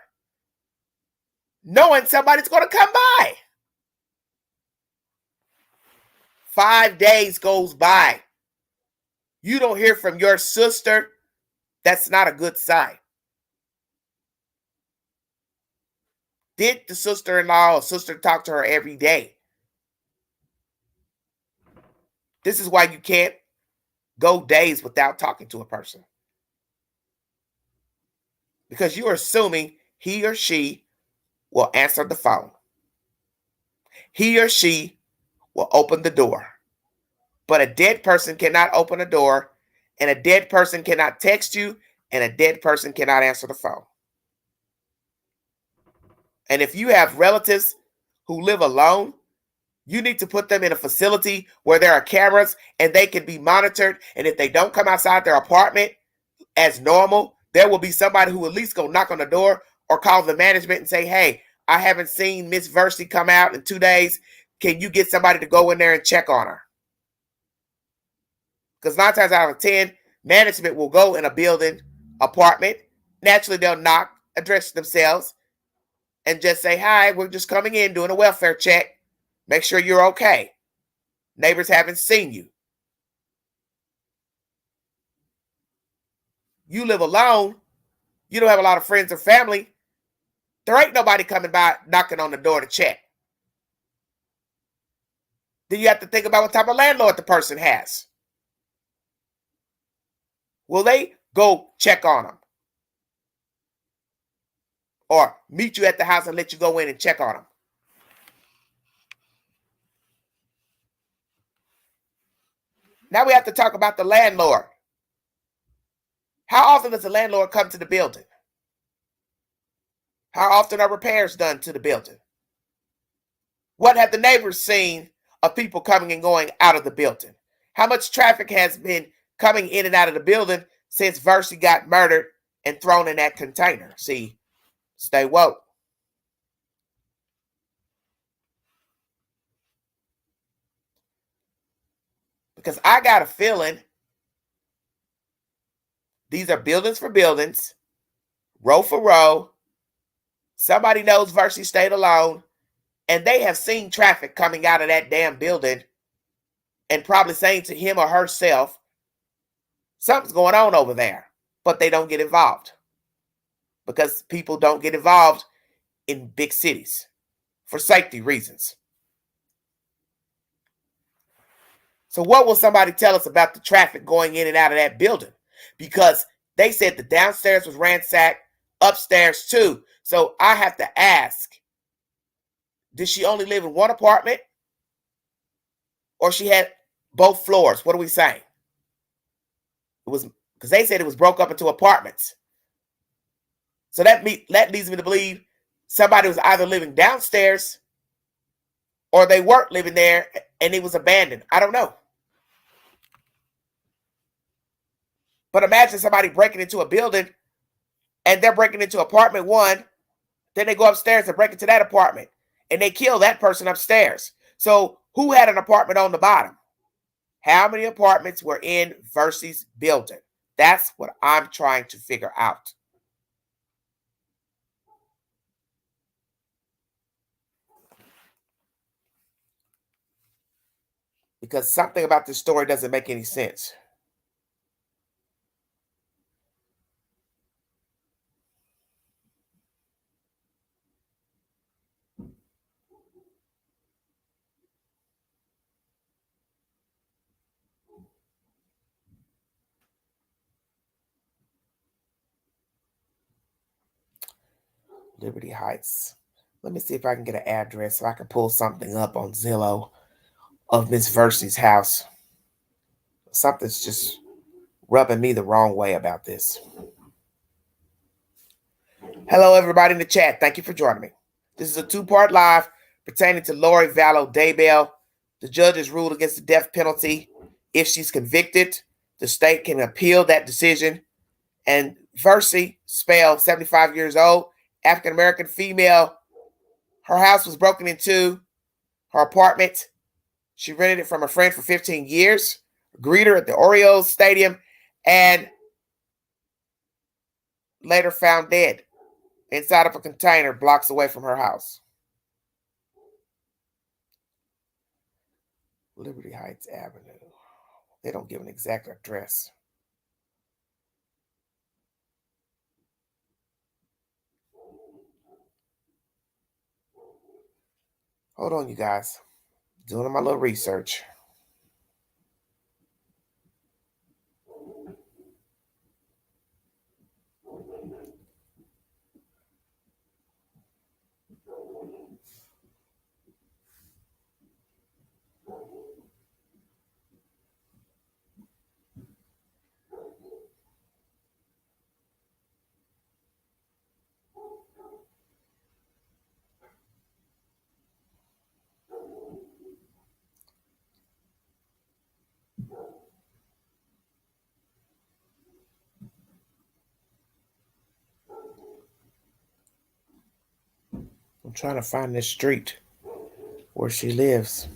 knowing somebody's going to come by? 5 days goes by. You don't hear from your sister. That's not a good sign. Did the sister-in-law or sister talk to her every day? This is why you can't go days without talking to a person. Because you're assuming he or she will answer the phone. He or she will open the door. But a dead person cannot open a door, and a dead person cannot text you, and a dead person cannot answer the phone. And if you have relatives who live alone, you need to put them in a facility where there are cameras and they can be monitored. And if they don't come outside their apartment as normal, there will be somebody who at least go knock on the door or call the management and say, hey, I haven't seen Miss Versey come out in 2 days. Can you get somebody to go in there and check on her? Because 9 times out of 10, management will go in a building, apartment. Naturally, they'll knock, address themselves, and just say, hi, we're just coming in, doing a welfare check. Make sure you're okay. Neighbors haven't seen you. You live alone. You don't have a lot of friends or family. There ain't nobody coming by knocking on the door to check. Then you have to think about what type of landlord the person has. Will they go check on them? Or meet you at the house and let you go in and check on them? Now we have to talk about the landlord. How often does the landlord come to the building? How often are repairs done to the building? What have the neighbors seen of people coming and going out of the building? How much traffic has been coming in and out of the building since Versey got murdered and thrown in that container? See, stay woke. Because I got a feeling these are buildings for buildings, row for row. Somebody knows Versey stayed alone, and they have seen traffic coming out of that damn building and probably saying to him or herself, something's going on over there, but they don't get involved because people don't get involved in big cities for safety reasons. So what will somebody tell us about the traffic going in and out of that building? Because they said the downstairs was ransacked, upstairs too. So I have to ask, did she only live in one apartment? Or she had both floors? What are we saying? It was because they said it was broke up into apartments. So that leads me to believe somebody was either living downstairs or they weren't living there and it was abandoned. I don't know. But imagine somebody breaking into a building and they're breaking into apartment 1. Then they go upstairs and break into that apartment and they kill that person upstairs. So who had an apartment on the bottom? How many apartments were in Versey's building? That's what I'm trying to figure out. Because something about this story doesn't make any sense. Liberty Heights. Let me see if I can get an address so I can pull something up on Zillow of Miss Versey's house. Something's just rubbing me the wrong way about this. Hello, everybody in the chat. Thank you for joining me. This is a two-part live pertaining to Lori Vallow Daybell. The judge has ruled against the death penalty. If she's convicted, the state can appeal that decision. And Versey, spelled 75 years old, African-American female. Her house was broken into, her apartment. She rented it from a friend for 15 years, greeted her at the Orioles Stadium, and later found dead inside of a container blocks away from her house. Liberty Heights Avenue. They don't give an exact address. Hold on, you guys. Doing my little research. I'm trying to find this street where she lives.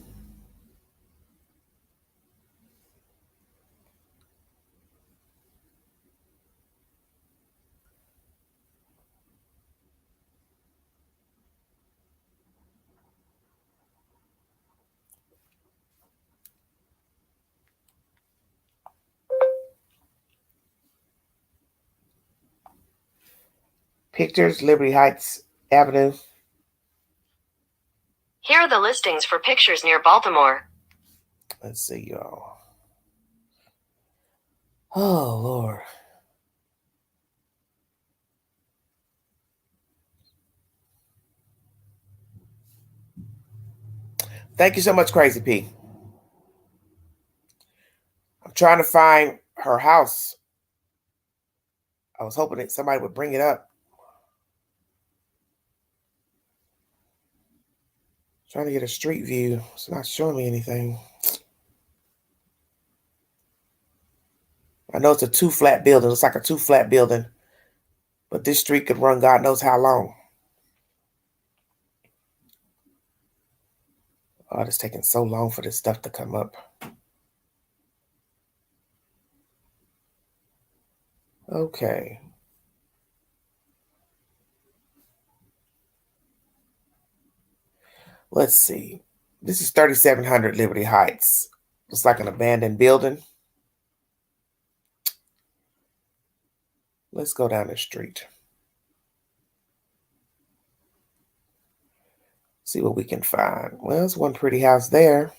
Pictures, Liberty Heights Avenue. Here are the listings for pictures near Baltimore. Let's see, y'all. Oh, Lord. Thank you so much, Crazy P. I'm trying to find her house. I was hoping that somebody would bring it up. Trying to get a street view. It's not showing me anything. I know it's a two-flat building. It's like a two-flat building. But this street could run God knows how long. Oh, it's taking so long for this stuff to come up. Okay. Let's see. This is 3700 Liberty Heights. It's like an abandoned building. Let's go down the street. See what we can find. Well, there's one pretty house there.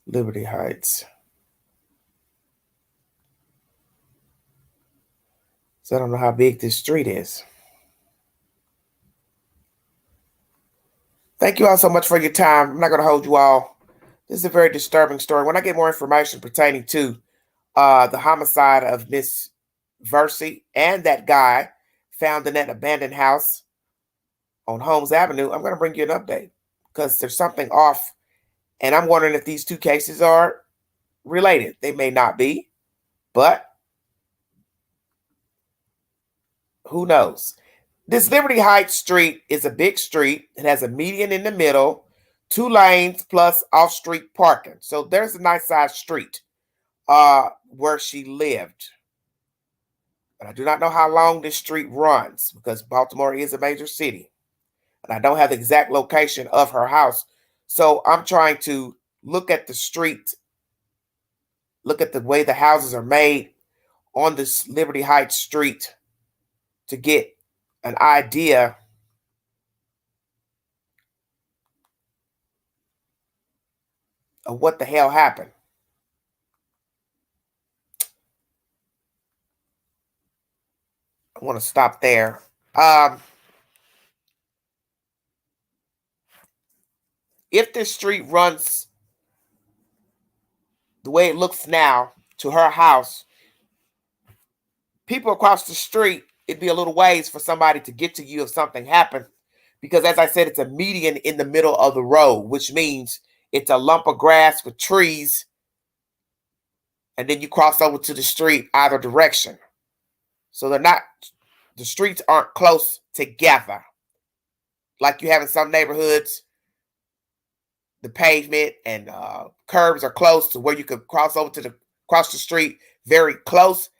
Liberty Heights. So I don't know how big this street is. Thank you all so much for your time. I'm not going to hold you all. This is a very disturbing story. When I get more information pertaining to the homicide of Miss Versey and that guy found in that abandoned house on Holmes Avenue, I'm going to bring you an update because there's something off. And I'm wondering if these two cases are related. They may not be, but who knows? This Liberty Heights street is a big street. It has a median in the middle, 2 lanes plus off-street parking. So there's a nice sized street where she lived. But I do not know how long this street runs because Baltimore is a major city. And I don't have the exact location of her house. So I'm trying to look at the street, look at the way the houses are made on this Liberty Heights street to get an idea of what the hell happened. I want to stop there. If this street runs the way it looks now to her house, people across the street, it'd be a little ways for somebody to get to you if something happened. Because as I said, it's a median in the middle of the road, which means it's a lump of grass with trees. And then you cross over to the street either direction. So the streets aren't close together. Like you have in some neighborhoods, the pavement and curbs are close to where you could cross the street very close.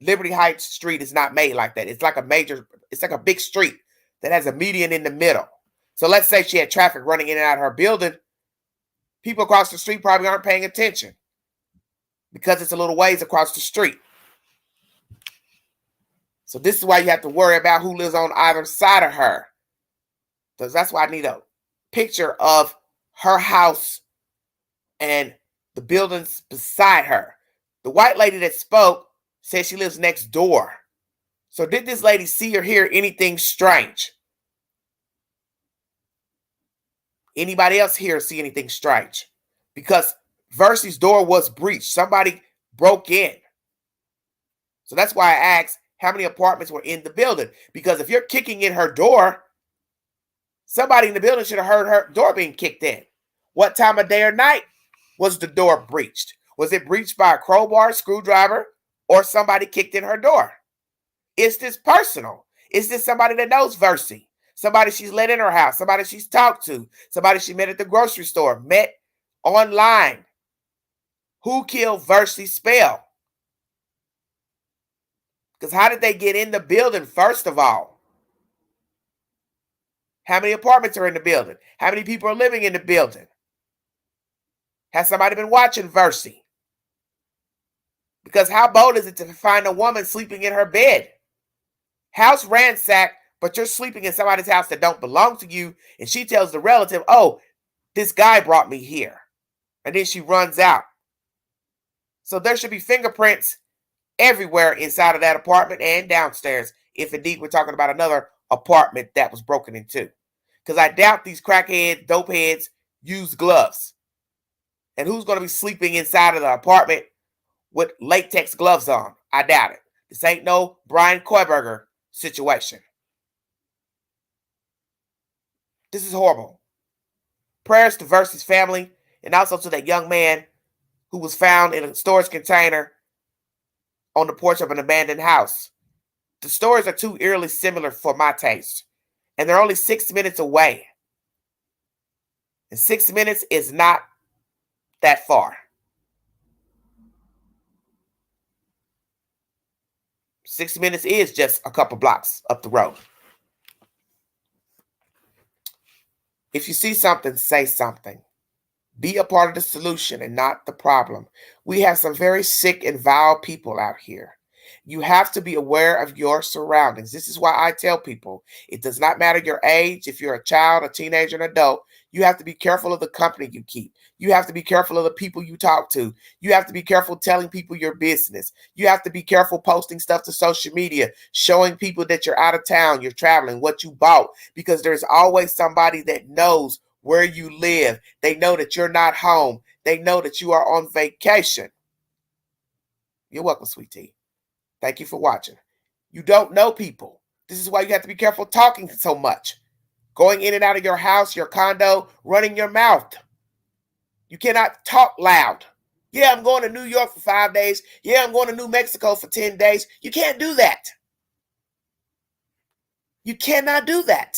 Liberty Heights Street is not made like that. It's like a big street that has a median in the middle. So let's say she had traffic running in and out of her building. People across the street probably aren't paying attention because it's a little ways across the street. So this is why you have to worry about who lives on either side of her. Because that's why I need a picture of her house and the buildings beside her. The white lady that spoke said she lives next door. So did this lady see or hear anything strange? Anybody else here see anything strange? Because Versey's door was breached. Somebody broke in. So that's why I asked how many apartments were in the building. Because if you're kicking in her door, somebody in the building should have heard her door being kicked in. What time of day or night was the door breached? Was it breached by a crowbar, screwdriver, or somebody kicked in her door? Is this personal? Is this somebody that knows Versey? Somebody she's let in her house? Somebody she's talked to? Somebody she met at the grocery store? Met online? Who killed Versey Spell? Because how did they get in the building, first of all? How many apartments are in the building? How many people are living in the building? Has somebody been watching Versey? Because how bold is it to find a woman sleeping in her bed? House ransacked, but you're sleeping in somebody's house that don't belong to you, and she tells the relative, oh, this guy brought me here. And then she runs out. So there should be fingerprints everywhere inside of that apartment and downstairs, if indeed we're talking about another apartment that was broken into. Because I doubt these crackheads, dopeheads use gloves. And who's going to be sleeping inside of the apartment with latex gloves on? I doubt it. This ain't no Brian Koiberger situation. This is horrible. Prayers to Versey's family and also to that young man who was found in a storage container on the porch of an abandoned house. The stories are too eerily similar for my taste. And they're only 6 minutes away. And 6 minutes is not that far. 6 minutes is just a couple blocks up the road. If you see something, say something. Be a part of the solution and not the problem. We have some very sick and vile people out here. You have to be aware of your surroundings. This is why I tell people, it does not matter your age. If you're a child, a teenager, an adult, you have to be careful of the company you keep. You have to be careful of the people you talk to. You have to be careful telling people your business. You have to be careful posting stuff to social media, showing people that you're out of town, you're traveling, what you bought, because there's always somebody that knows where you live. They know that you're not home. They know that you are on vacation. You're welcome, sweet tea. Thank you for watching. You don't know people. This is why you have to be careful talking so much. Going in and out of your house, your condo, running your mouth. You cannot talk loud. Yeah, I'm going to New York for 5 days. Yeah, I'm going to New Mexico for 10 days. You can't do that. You cannot do that.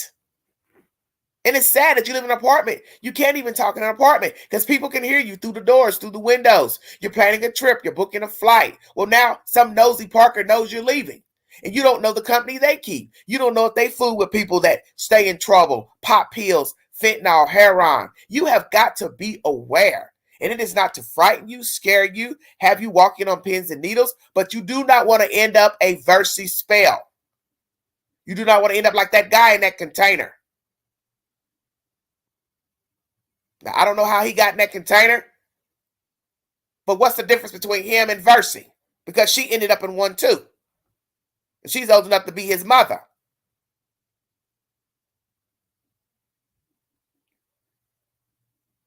And it's sad that you live in an apartment. You can't even talk in an apartment because people can hear you through the doors, through the windows. You're planning a trip. You're booking a flight. Well, now some nosy Parker knows you're leaving. And you don't know the company they keep. You don't know if they fool with people that stay in trouble, pop pills, fentanyl, heroin. You have got to be aware. And it is not to frighten you, scare you, have you walking on pins and needles, but you do not want to end up a Versey Spell. You do not want to end up like that guy in that container. Now, I don't know how he got in that container, but what's the difference between him and Versey? Because she ended up in one too. She's old enough to be his mother.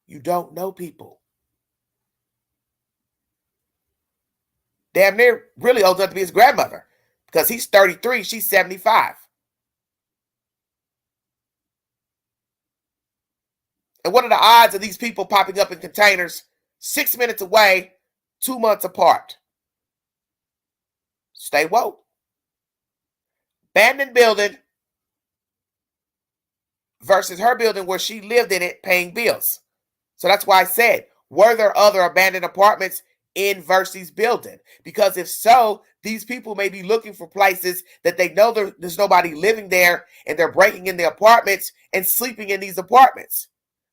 You don't know people. Damn near really old enough to be his grandmother, because he's 33, she's 75. And what are the odds of these people popping up in containers 6 minutes away, 2 months apart? Stay woke. Abandoned building versus her building where she lived in it paying bills. So that's why I said, were there other abandoned apartments in Versey's building? Because if so, these people may be looking for places that they know there's nobody living there, and they're breaking in the apartments and sleeping in these apartments.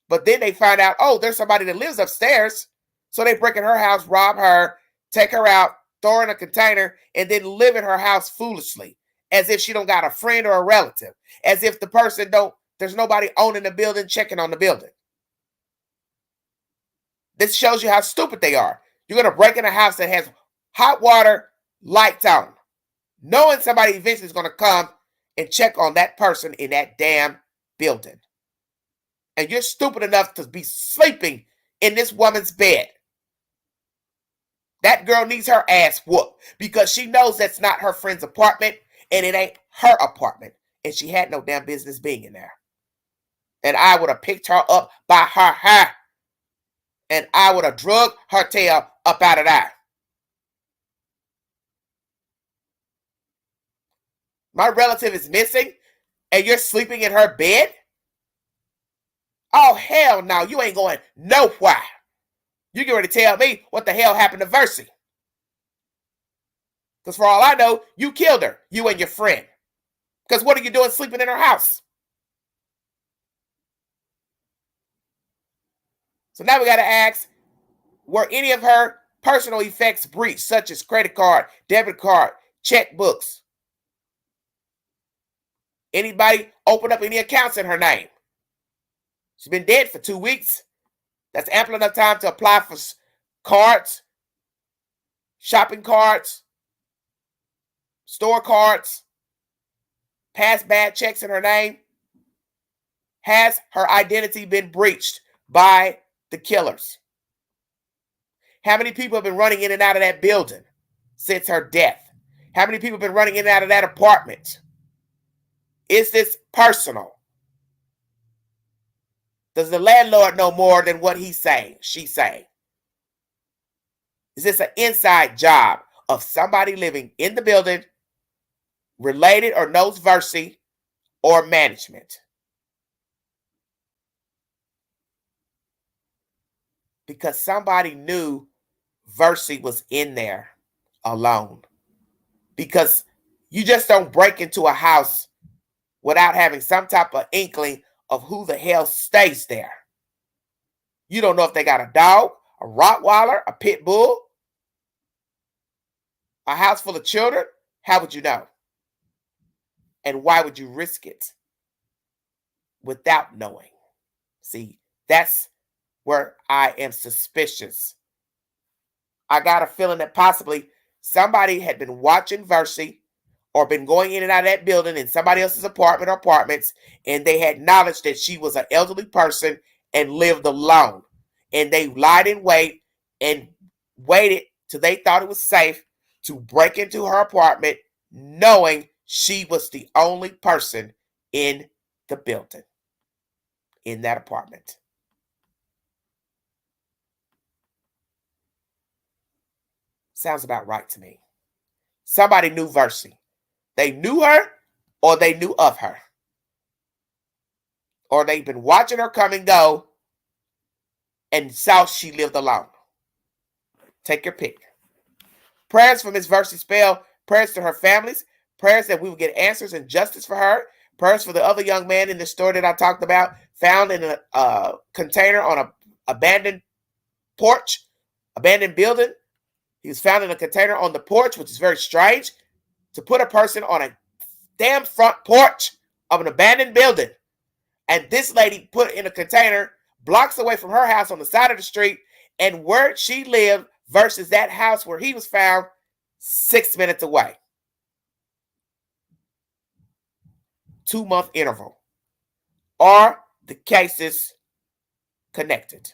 But then they find out, oh, there's somebody that lives upstairs. So they break in her house, rob her, take her out, throw her in a container, and then live in her house foolishly, as if she don't got a friend or a relative, as if the person there's nobody owning the building, checking on the building. This shows you how stupid they are. You're going to break in a house that has hot water, lights on, knowing somebody eventually is going to come and check on that person in that damn building. And you're stupid enough to be sleeping in this woman's bed. That girl needs her ass whooped, because she knows that's not her friend's apartment, and it ain't her apartment. And she had no damn business being in there. And I would have picked her up by her hair. And I would have drugged her tail up out of there. My relative is missing, and you're sleeping in her bed? Oh, hell no, you ain't going nowhere. You get ready to tell me what the hell happened to Versey. Because for all I know, you killed her, you and your friend. Because what are you doing sleeping in her house? So now we got to ask, were any of her personal effects breached, such as credit card, debit card, checkbooks? Anybody open up any accounts in her name? She's been dead for 2 weeks. That's ample enough time to apply for cards, shopping cards, store cards, pass bad checks in her name. Has her identity been breached by the killers? How many people have been running in and out of that building since her death? How many people have been running in and out of that apartment? Is this personal? Does the landlord know more than what he's saying, she's saying? Is this an inside job of somebody living in the building, related or knows Versey, or management? Because somebody knew Versey was in there alone. Because you just don't break into a house without having some type of inkling of who the hell stays there. You don't know if they got a dog, a Rottweiler, a pit bull, a house full of children. How would you know? And why would you risk it without knowing? See, that's where I am suspicious. I got a feeling that possibly somebody had been watching Versey, or been going in and out of that building in somebody else's apartment or apartments, and they had knowledge that she was an elderly person and lived alone. And they lied in wait and waited till they thought it was safe to break into her apartment, knowing she was the only person in the building, in that apartment. Sounds about right to me. Somebody knew Versey. They knew her, or they knew of her. Or they've been watching her come and go and saw she lived alone. Take your pick. Prayers for Miss Versey Spell. Prayers to her families. Prayers that we will get answers and justice for her. Prayers for the other young man in the story that I talked about, found in a container on an abandoned porch, abandoned building. He was found in a container on the porch, which is very strange. To put a person on a damn front porch of an abandoned building. And this lady put in a container blocks away from her house on the side of the street, and where she lived versus that house where he was found 6 minutes away. 2-month interval. Are the cases connected?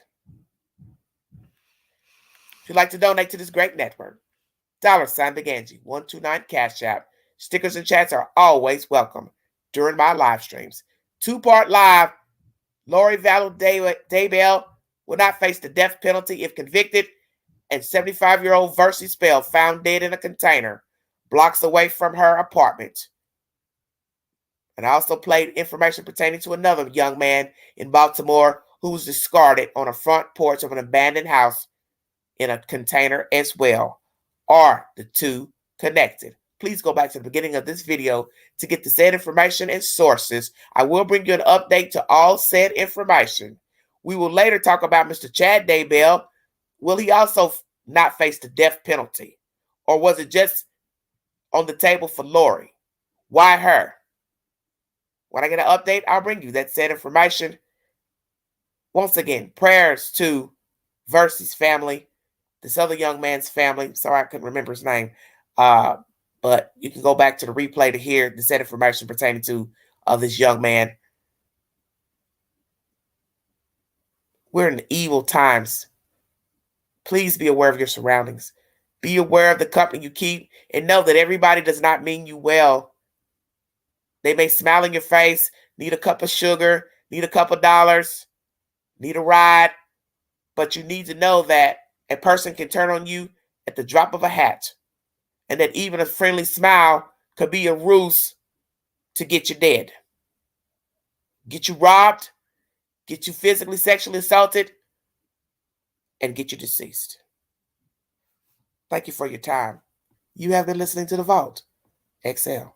If you'd like to donate to this great network, $Big Angie 129 Cash App. Stickers and chats are always welcome during my live streams. 2-part live. Lori Vallow Daybell will not face the death penalty if convicted, and 75-year-old Versey Spell found dead in a container blocks away from her apartment. And I also played information pertaining to another young man in Baltimore who was discarded on a front porch of an abandoned house in a container as well. Are the two connected? Please go back to the beginning of this video to get the said information and sources. I will bring you an update to all said information. We will later talk about Mr. Chad Daybell. Will he also not face the death penalty? Or was it just on the table for Lori? Why her? When I get an update, I'll bring you that said information. Once again, prayers to Versey's family, this other young man's family. Sorry, I couldn't remember his name. But you can go back to the replay to hear the said information pertaining to this young man. We're in evil times. Please be aware of your surroundings. Be aware of the company you keep, and know that everybody does not mean you well. They may smile in your face, need a cup of sugar, need a couple dollars, need a ride, but you need to know that a person can turn on you at the drop of a hat, and that even a friendly smile could be a ruse to get you dead, get you robbed, get you physically, sexually assaulted, and get you deceased. Thank you for your time. You have been listening to The Vault XL.